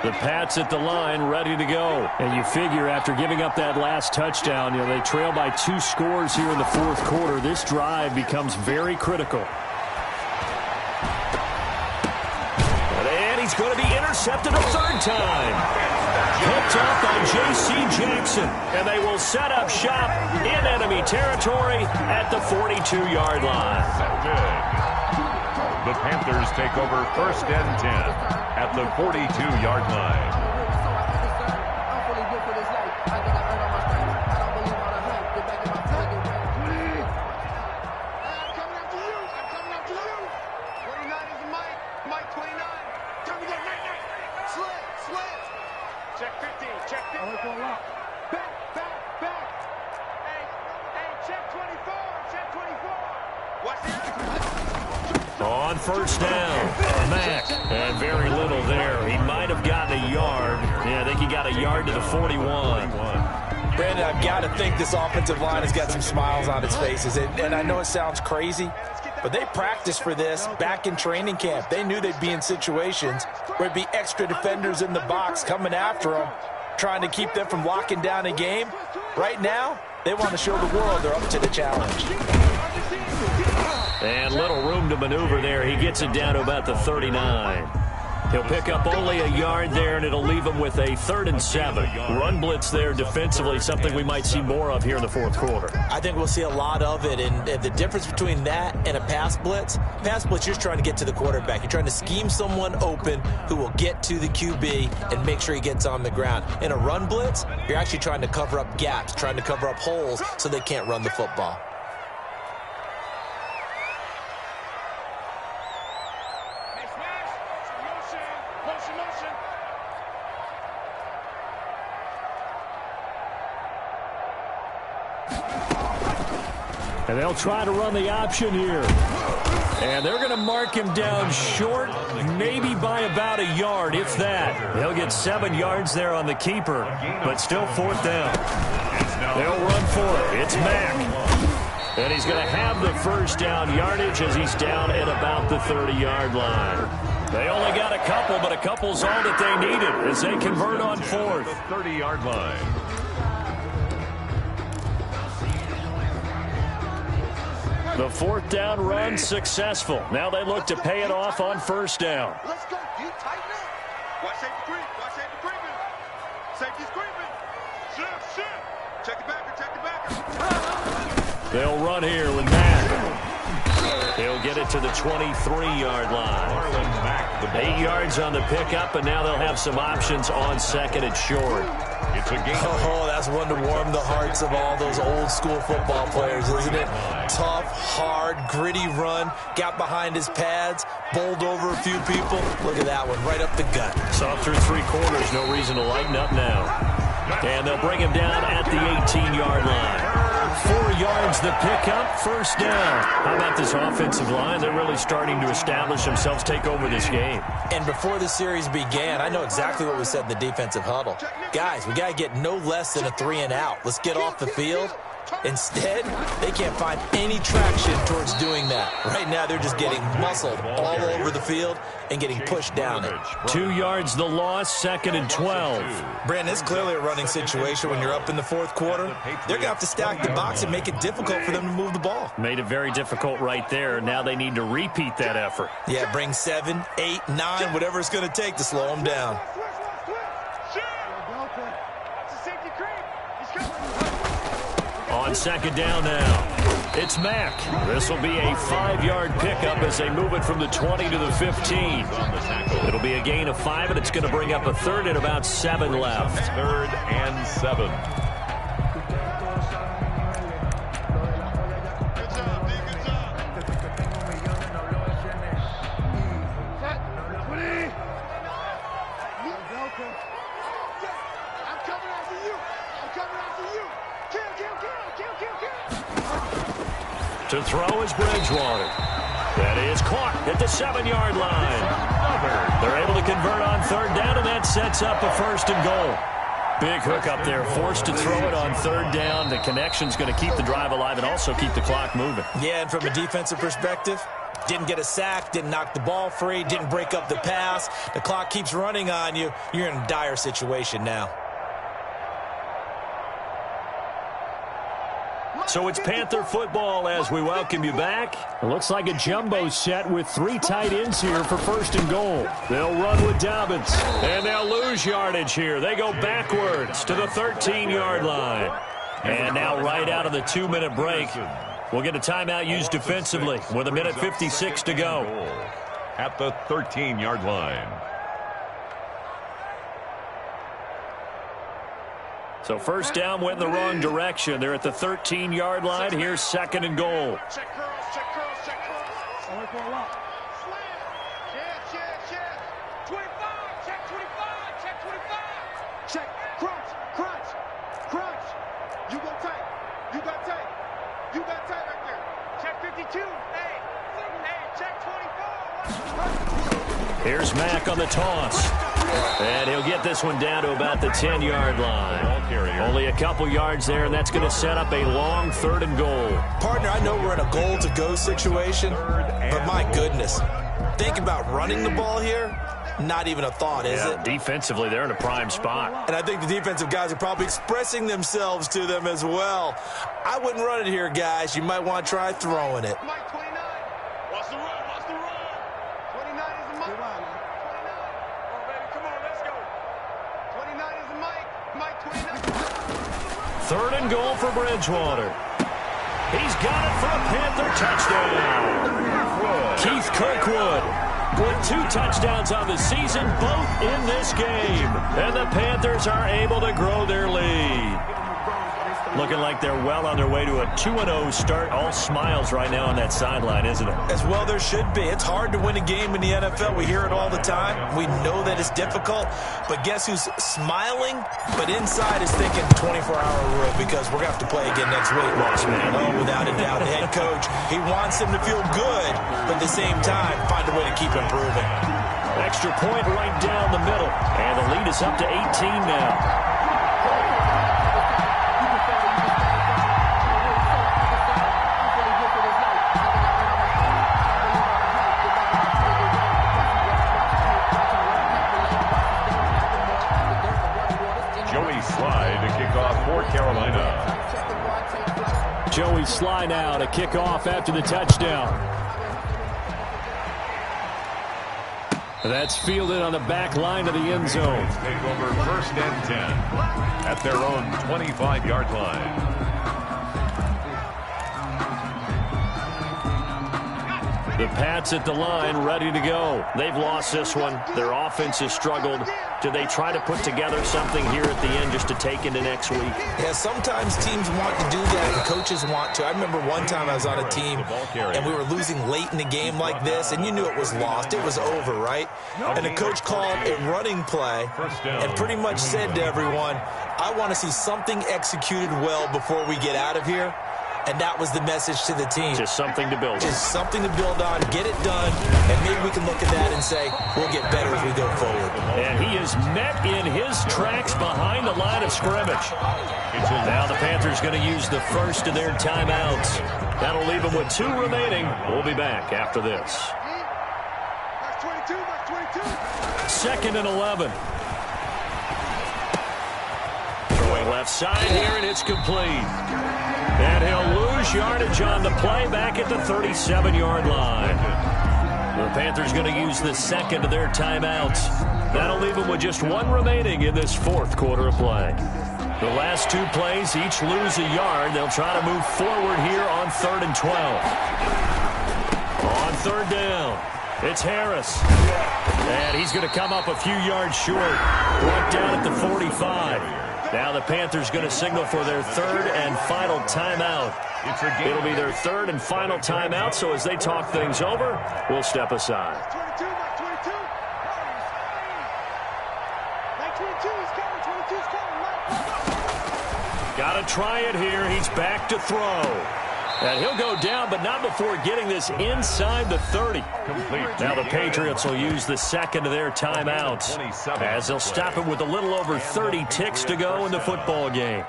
The Pats at the line, ready to go. And you figure after giving up that last touchdown, they trail by 2 scores here in the 4th quarter. This drive becomes very critical. And he's going to be intercepted a 3rd time. Picked up by J.C. Jackson. And they will set up shop in enemy territory at the 42-yard line. Good. The Panthers take over 1st and 10 at the 42-yard line. Check 15, check 15. Back. Hey, check 24, check 24. Watch the on 1st down, Mack, and very little there. He might have gotten a yard. Yeah, I think he got a yard to the 41. Brandon, I've got to think this offensive line has got some smiles on its faces. And I know it sounds crazy, but they practiced for this back in training camp. They knew they'd be in situations where it'd be extra defenders in the box coming after them, trying to keep them from locking down a game. Right now, they want to show the world they're up to the challenge. And little room to maneuver there. He gets it down to about the 39. He'll pick up only a yard there, and it'll leave him with a 3rd and 7. Run blitz there defensively, something we might see more of here in the 4th quarter. I think we'll see a lot of it, and the difference between that and a pass blitz, you're just trying to get to the quarterback. You're trying to scheme someone open who will get to the QB and make sure he gets on the ground. In a run blitz, you're actually trying to cover up gaps, trying to cover up holes so they can't run the football. And they'll try to run the option here. And they're going to mark him down short, maybe by about a yard, if that. They'll get 7 yards there on the keeper, but still 4th down. They'll run for it. It's Mack. And he's going to have the 1st down yardage as he's down at about the 30-yard line. They only got a couple, but a couple's all that they needed as they convert on 4th. The 30-yard line. The 4th down run successful. Now they look to pay it off on 1st down. Let's go. You tighten up. Watch safety creep. Watch safety creeping. Safety's creeping. Shift. Check the backer. Check the backer. They'll run here with Mack. He'll get it to the 23-yard line. 8 yards on the pickup, and now they'll have some options on 2nd and short. It's a game. Oh, that's one to warm the hearts of all those old school football players, isn't it? Tough, hard, gritty run, got behind his pads, bowled over a few people. Look at that one, right up the gut. Saw through 3 quarters, no reason to lighten up now. And they'll bring him down at the 18-yard line. 4 yards the pickup, first down. How about this offensive line? They're really starting to establish themselves, take over this game. And before the series began, I know exactly what we said in the defensive huddle. Guys, we got to get no less than a 3-and-out. Let's get off the field. Instead, they can't find any traction towards doing that. Right now, they're just getting muscled all over the field and getting pushed down it. 2 yards the loss, 2nd and 12. Brandon, it's clearly a running situation when you're up in the fourth quarter. They're going to have to stack the box and make it difficult for them to move the ball. Made it very difficult right there. Now they need to repeat that effort. Yeah, bring 7, 8, 9, whatever it's going to take to slow them down. On 2nd down now, it's Mack. This will be a 5-yard pickup as they move it from the 20 to the 15. It'll be a gain of 5, and it's going to bring up a 3rd and about 7 left. 3rd and 7. To throw is Bridgewater. That is caught at the 7-yard line. They're able to convert on 3rd down, and that sets up a 1st and goal. Big hook up there, forced to throw it on 3rd down. The connection's going to keep the drive alive and also keep the clock moving. Yeah, and from a defensive perspective, didn't get a sack, didn't knock the ball free, didn't break up the pass. The clock keeps running on you. You're in a dire situation now. So it's Panther football as we welcome you back. It looks like a jumbo set with 3 tight ends here for 1st and goal. They'll run with Dobbins, and they'll lose yardage here. They go backwards to the 13-yard line. And now right out of the 2-minute break, we'll get a timeout used defensively with 1:56 to go. At the 13-yard line. So 1st down went in the wrong direction. They're at the 13-yard line. Here's 2nd and goal. Check curls, check curls, check curls. I like one up. Check. 25, check 25, check 25. Check, crunch, crunch, crunch. You go tight, you got tight, you got tight right there. Check 52, hey, check 24. Here's Mack on the toss. And he'll get this one down to about the 10-yard line. Only a couple yards there, and that's going to set up a long 3rd and goal. Partner, I know we're in a goal-to-go situation, but my goodness, think about running the ball here. Not even a thought, is it? Defensively, they're in a prime spot. And I think the defensive guys are probably expressing themselves to them as well. I wouldn't run it here, guys. You might want to try throwing it. Mike 29. Watch the run, watch the run. 29 is the Mike. 29. Oh, baby, come on, let's go. 29 is the Mike. Mike 29. 3rd and goal for Bridgewater. He's got it for a Panther touchdown. Keith Kirkwood with 2 touchdowns on the season, both in this game. And the Panthers are able to grow their lead. Looking like they're well on their way to a 2-0 start. All smiles right now on that sideline, isn't it? As well there should be. It's hard to win a game in the NFL. We hear it all the time. We know that it's difficult. But guess who's smiling? But inside is thinking 24-hour rule because we're going to have to play again next week. Oh, without a doubt. The head coach, he wants them to feel good, but at the same time, find a way to keep improving. Extra point right down the middle. And the lead is up to 18 now. Carolina. Joey Sly now to kick off after the touchdown. That's fielded on the back line of the end zone. Take over 1st and 10 at their own 25-yard line. The Pats at the line, ready to go. They've lost this one. Their offense has struggled. Do they try to put together something here at the end just to take into next week? Yeah, sometimes teams want to do that and coaches want to. I remember one time I was on a team and we were losing late in the game like this, and you knew it was lost. It was over, right? And the coach called a running play and pretty much said to everyone, I want to see something executed well before we get out of here. And that was the message to the team. Just something to build on. Just something to build on, get it done, and maybe we can look at that and say, we'll get better as we go forward. And he is met in his tracks behind the line of scrimmage. Now the Panthers going to use the first of their timeouts. That'll leave them with 2 remaining. We'll be back after this. 2nd and 11. Throwing left side here, and it's complete. And he'll lose yardage on the play back at the 37-yard line. The Panthers going to use the second of their timeouts. That'll leave them with just 1 remaining in this 4th quarter of play. The last 2 plays each lose a yard. They'll try to move forward here on 3rd and 12. On 3rd down, it's Harris. And he's going to come up a few yards short. Brought down at the 45. Now the Panthers going to signal for their 3rd and final timeout. It'll be their 3rd and final timeout, so as they talk things over, we'll step aside. Got to try it here. He's back to throw. And he'll go down, but not before getting this inside the 30. Now the Patriots will use the second of their timeouts as they'll stop it with a little over 30 ticks to go in the football game.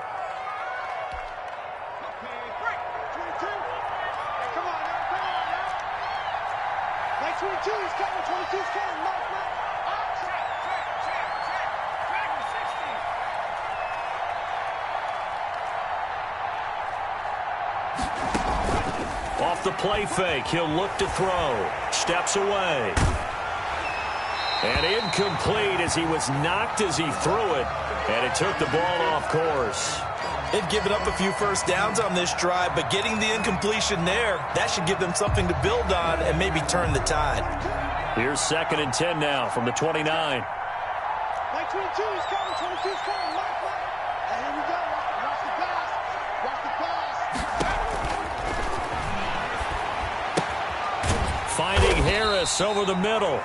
Off the play fake, he'll look to throw. Steps away. And incomplete as he was knocked as he threw it. And it took the ball off course. They've given up a few first downs on this drive, but getting the incompletion there, that should give them something to build on and maybe turn the tide. Here's 2nd and 10 now from the 29. 22 is coming, 22 is coming. And here we go. Watch the pass. Watch the pass. Finding Harris over the middle.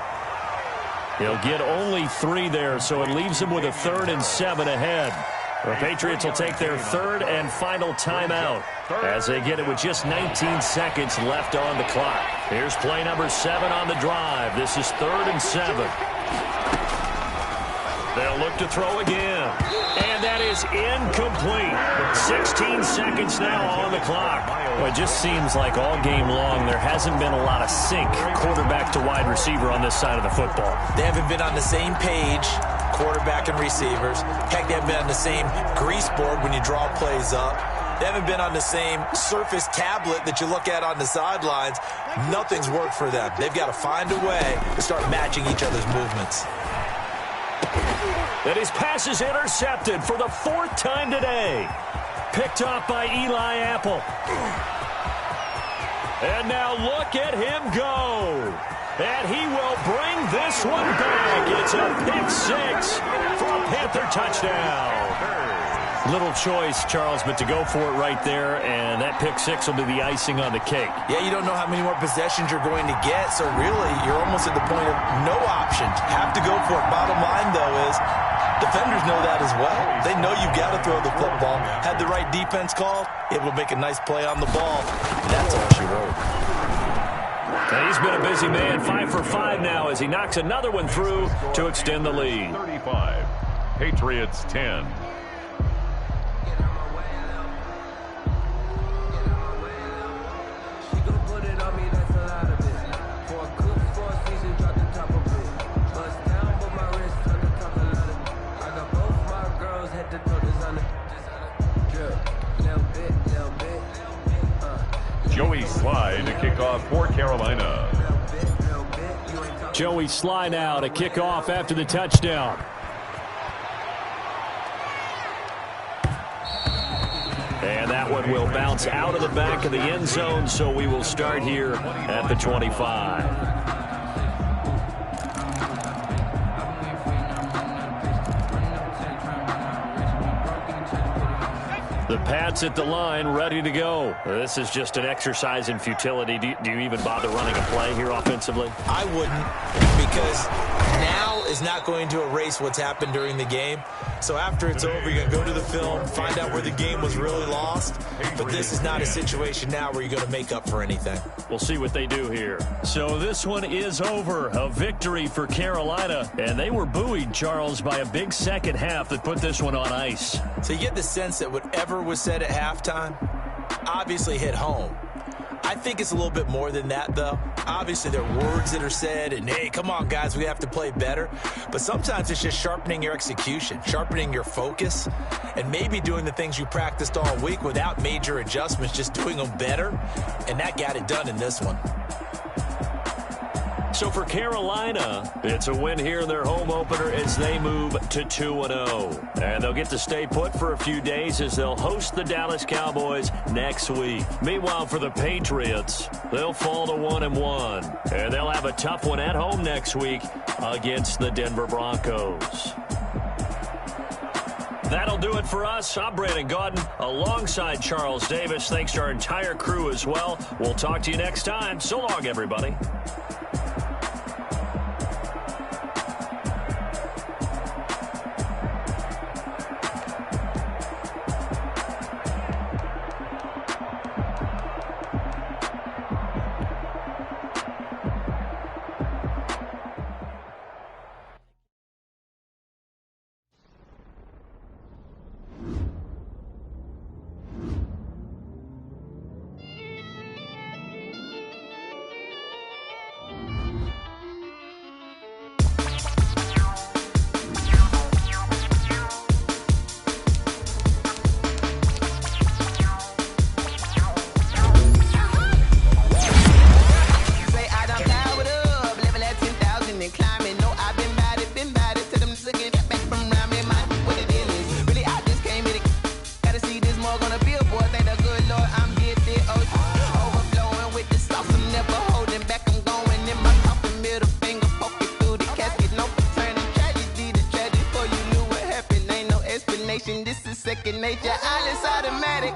He'll get only 3 there, so it leaves him with a 3rd and 7 ahead. The Patriots will take their 3rd and final timeout as they get it with just 19 seconds left on the clock. Here's play number 7 on the drive. This is 3rd and 7. They'll look to throw again. And that is incomplete. 16 seconds now on the clock. Well, it just seems like all game long there hasn't been a lot of sync quarterback to wide receiver on this side of the football. They haven't been on the same page, quarterback and receivers. Heck, they haven't been on the same grease board when you draw plays up. They haven't been on the same surface tablet that you look at on the sidelines. Nothing's worked for them. They've got to find a way to start matching each other's movements. And his pass is intercepted for the 4th time today. Picked off by Eli Apple. And now look at him go. And he will bring this one back. It's a pick-6 for a Panther touchdown. Little choice, Charles, but to go for it right there, and that pick-6 will be the icing on the cake. Yeah, you don't know how many more possessions you're going to get, so really you're almost at the point of no options. Have to go for it. Bottom line, though, is defenders know that as well. They know you've got to throw the football. Had the right defense call, it will make a nice play on the ball. That's all she wrote. And he's been a busy man, 5 for 5 now as he knocks another one through to extend the lead. 35, Patriots 10. Joey Slye to kick off for Carolina. Joey Slye now to kick off after the touchdown. And that one will bounce out of the back of the end zone, so we will start here at the 25. The Pats at the line, ready to go. This is just an exercise in futility. Do you even bother running a play here offensively? I wouldn't, because now is not going to erase what's happened during the game. So after it's over, you're going to go to the film, find out where the game was really lost. But this is not a situation now where you're going to make up for anything. We'll see what they do here. So this one is over. A victory for Carolina. And they were buoyed, Charles, by a big second half that put this one on ice. So you get the sense that whatever was said at halftime obviously hit home. I think it's a little bit more than that, though. Obviously, there are words that are said, and, hey, come on, guys, we have to play better. But sometimes it's just sharpening your execution, sharpening your focus, and maybe doing the things you practiced all week without major adjustments, just doing them better, and that got it done in this one. So for Carolina, it's a win here in their home opener as they move to 2-0. And they'll get to stay put for a few days as they'll host the Dallas Cowboys next week. Meanwhile, for the Patriots, they'll fall to 1-1. And they'll have a tough one at home next week against the Denver Broncos. That'll do it for us. I'm Brandon Gaudin alongside Charles Davis. Thanks to our entire crew as well. We'll talk to you next time. So long, everybody. This is second nature, all is automatic.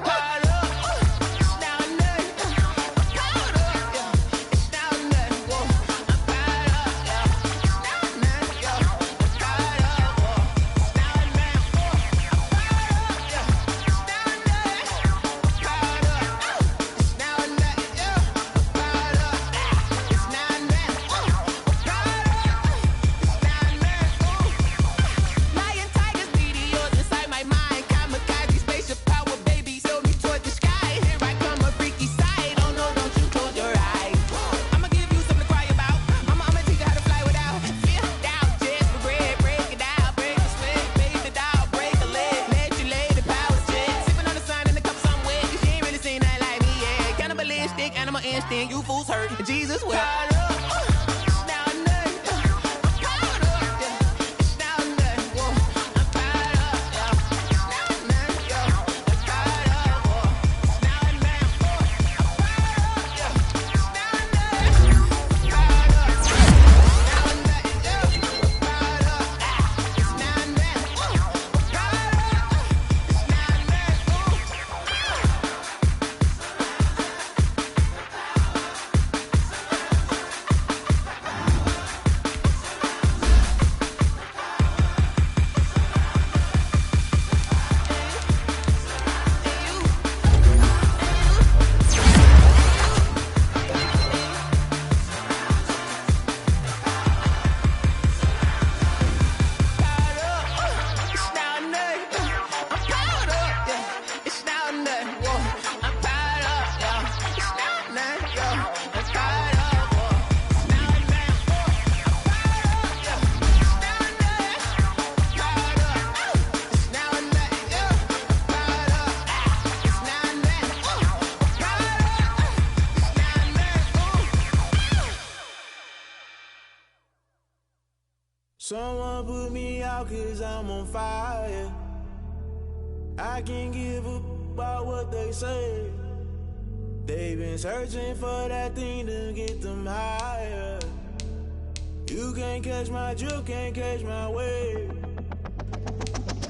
You fools hurt. Jesus will. Someone put me out 'cause I'm on fire. I can't give a about what they say. They've been searching for that thing to get them higher. You can't catch my drift, can't catch my wave.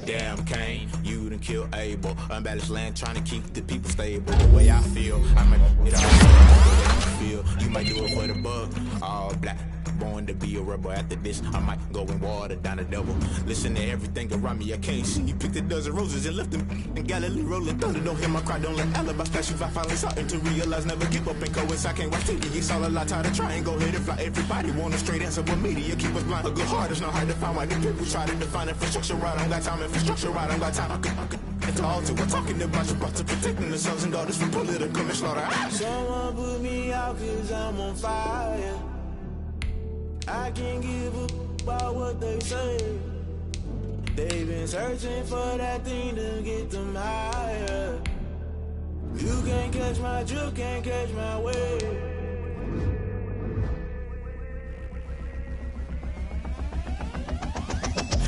Damn Kane, you done kill Abel. Unbalanced land trying to keep the people stable. The way I feel, I might it all. The way you feel, you might do it for the bug. All black, born to be a rebel. After this, I might go and water down the devil. Listen to everything around me, I can't see. You picked a dozen roses and left them in Galilee rolling thunder. Don't hear my cry, don't let alibis flash you. I finally starting to realize, never give up and coincide. I can't watch TV, it's all a lot, tired of trying. Go ahead and fly. Everybody want a straight answer, but media keep us blind. A good heart is not hard to find. Why the people try to define infrastructure right? I don't got time, infrastructure right, I don't got time. I could it's all to we're talking about your to protecting the sons and daughters from political manslaughter. Someone put me out cause I'm on fire. I can't give up about what they say. They've been searching for that thing to get them higher. You can't catch my drift, can't catch my wave.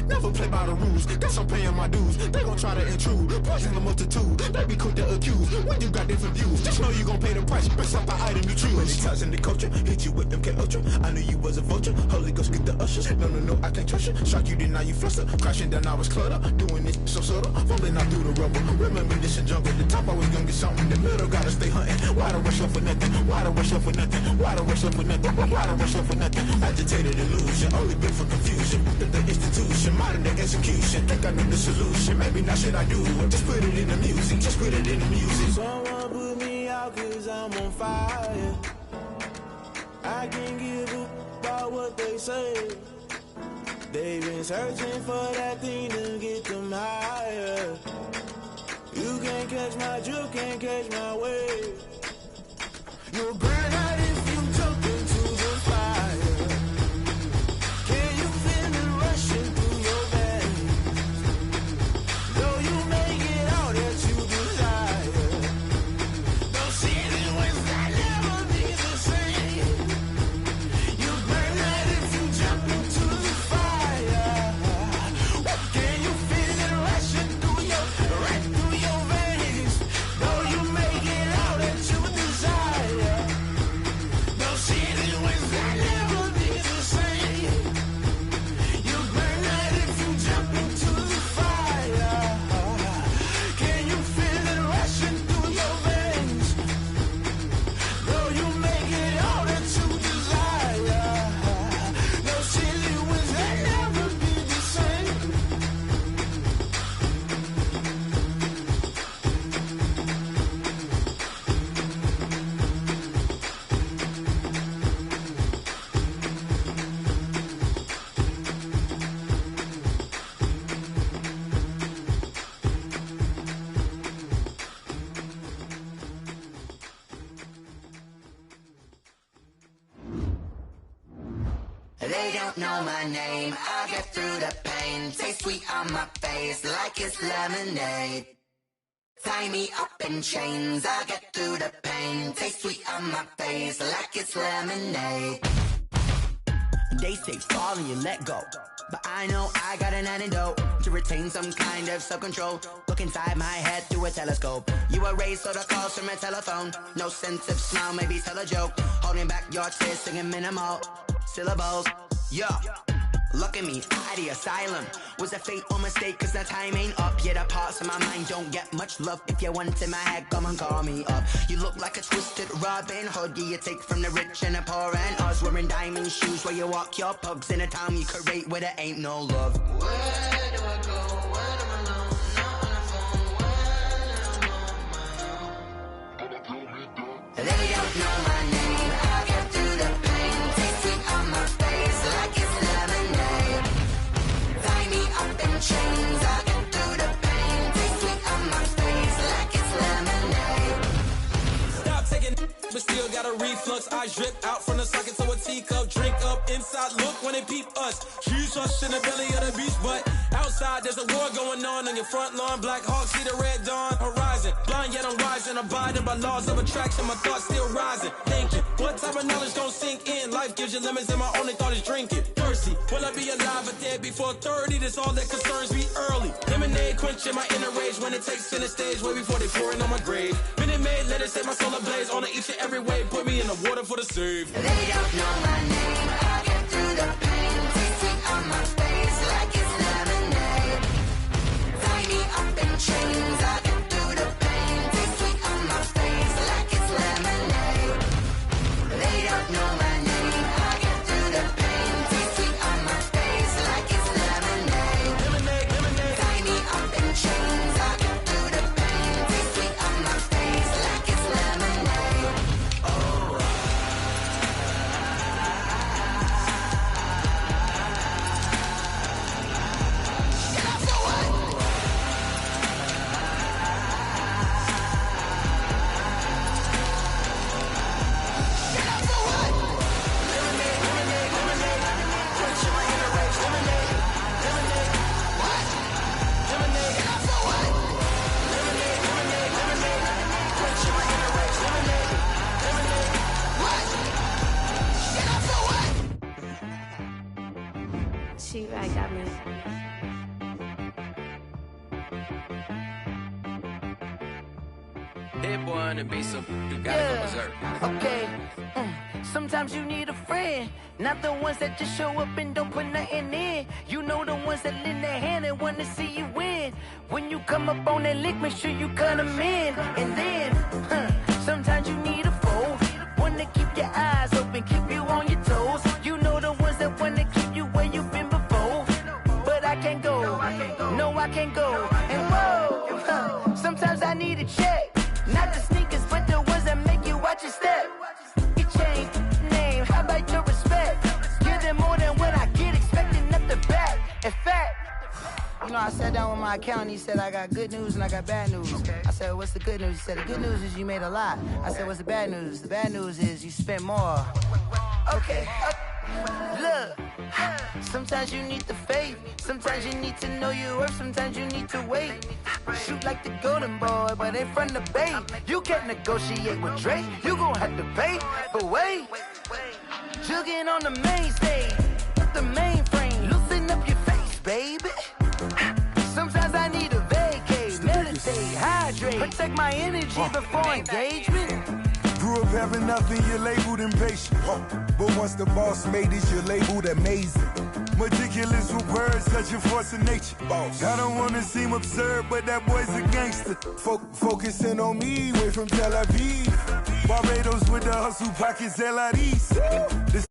Never play by the rules, guess I'm paying my dues. They gon' try to intrude, poison the multitude. They be quick to accuse, when you got different views. Just know you gon' pay the price, best off the item you choose. When ties in the culture, hit you with MK Ultra. I knew you was a vulture, Holy Ghost get the ushers. No, I can't trust you. Shock you, then now you fluster. Crashing down, I was clutter. Doing this so subtle, falling out through the rubble. Remember this in jungle, the top always gonna get something. In the middle, gotta stay hunting. Why the rush up for nothing? Why the rush up for nothing? Why the rush up for nothing? Why the rush up for nothing? Agitated illusion, only built for confusion. The institution, modern day execution. Think I know the solution. Maybe not should I do it? Just put it in the music. Just put it in the music. Someone put me out cause I'm on fire. I can't give up about what they say. They've been searching for that thing to get them higher. You can't catch my drift, can't catch my wave. You'll burn out if you jump into the fire. Can you feel it rushing through your veins? Though you make it all that you desire. Those ceilings that never be the same. You burn out if you jump into the fire. Can you feel it rushing through your veins? Though you make it all that you desire. Those ceilings that never be the same. You burn out if you jump into the fire. Can you feel it rushing through your veins? Though you make it all that you desire. Those ceilings that never be the same. They don't know my name, I get through the pain. Taste sweet on my face like it's lemonade. Tie me up in chains, I get through the pain. Taste sweet on my face like it's lemonade. They say fall and you let go, but I know I got an antidote to retain some kind of self-control. Look inside my head through a telescope. You erase all the calls from a telephone. No sense of smile, maybe tell a joke. Holding back your tears, singing minimal syllables. Yeah, look at me, out the asylum. Was a fate or mistake, cause the time ain't up. Yet the parts of my mind don't get much love. If you want in my head, come and call me up. You look like a twisted Robin Hood. You take from the rich and the poor and us. Wearing diamond shoes where you walk your pugs. In a town you create where there ain't no love. Where do I go when I'm alone? Not on the phone when I'm on my own. They don't know my name, I get through the pain. Taste sweet on my face like it's lemonade. Tie me up in chains, I get through the pain. Taste sweet on my face like it's lemonade. Stop taking but still got a reflux. Eyes drip out from the socket to a teacup. Drink up inside, look when they peep us. Choose us in the belly of the beast, but outside there's a war going on your front lawn. Black Hawk, see the red dawn horizon. Blind yet I'm rising, abiding by laws of attraction. My thoughts still rising, thinking what type of knowledge gon' sink in? Life gives you limits and my only thought is drinking. Thirsty, will I be alive or dead before 30? That's all that concerns me early. Lemonade quenching my inner rage when it takes center stage way before they pour it on my grave. Minute Maid, let it set my soul ablaze on each and every way. Put me in the water for the save. They don't know my name, I get through the pain. Taste sweet on my face like it's lemonade. Tie me up in chains, I get through the pain. Taste sweet on my face like it's lemonade. They don't know my name, I get through the pain. Hit boy on the beat, so you gotta go berserk. Okay. Sometimes you need a friend, not the ones that just show up and don't put nothing in. You know the ones that lend their hand and want to see you win. When you come up on that lick, make sure you cut them in. And then, sometimes you need a foe, one to keep your eyes open, keep you on your toes. You know the ones that want to keep you where you've been before. But I can't go, no I can't go. And whoa, sometimes I need a check, not the sneakers, but the ones that make you watch your step. Change name, how about your respect? Give them more than what I get, expecting up the back. In fact, you know, I sat down with my accountant, he said I got good news and I got bad news. I said, what's the good news? He said, the good news is you made a lot. I said, what's the bad news? The bad news is you spent more. Okay, look, sometimes you need the faith, sometimes you need to know your worth, sometimes you need to wait. Shoot like the golden boy, but ain't from the bay. You can't negotiate with Drake, you gon' have to pay. But wait, jugging on the main stage, the mainframe, loosen up your face, baby. Sometimes I need a vacate, meditate, hydrate, protect my energy before engagement. Grew up having nothing, you're labeled impatient. But once the boss made it, you're labeled amazing. Meticulous with words, such a force of nature. I don't wanna seem absurd, but that boy's a gangster. Focusing on me, way from Tel Aviv. Barbados with the hustle pockets, LIDs. The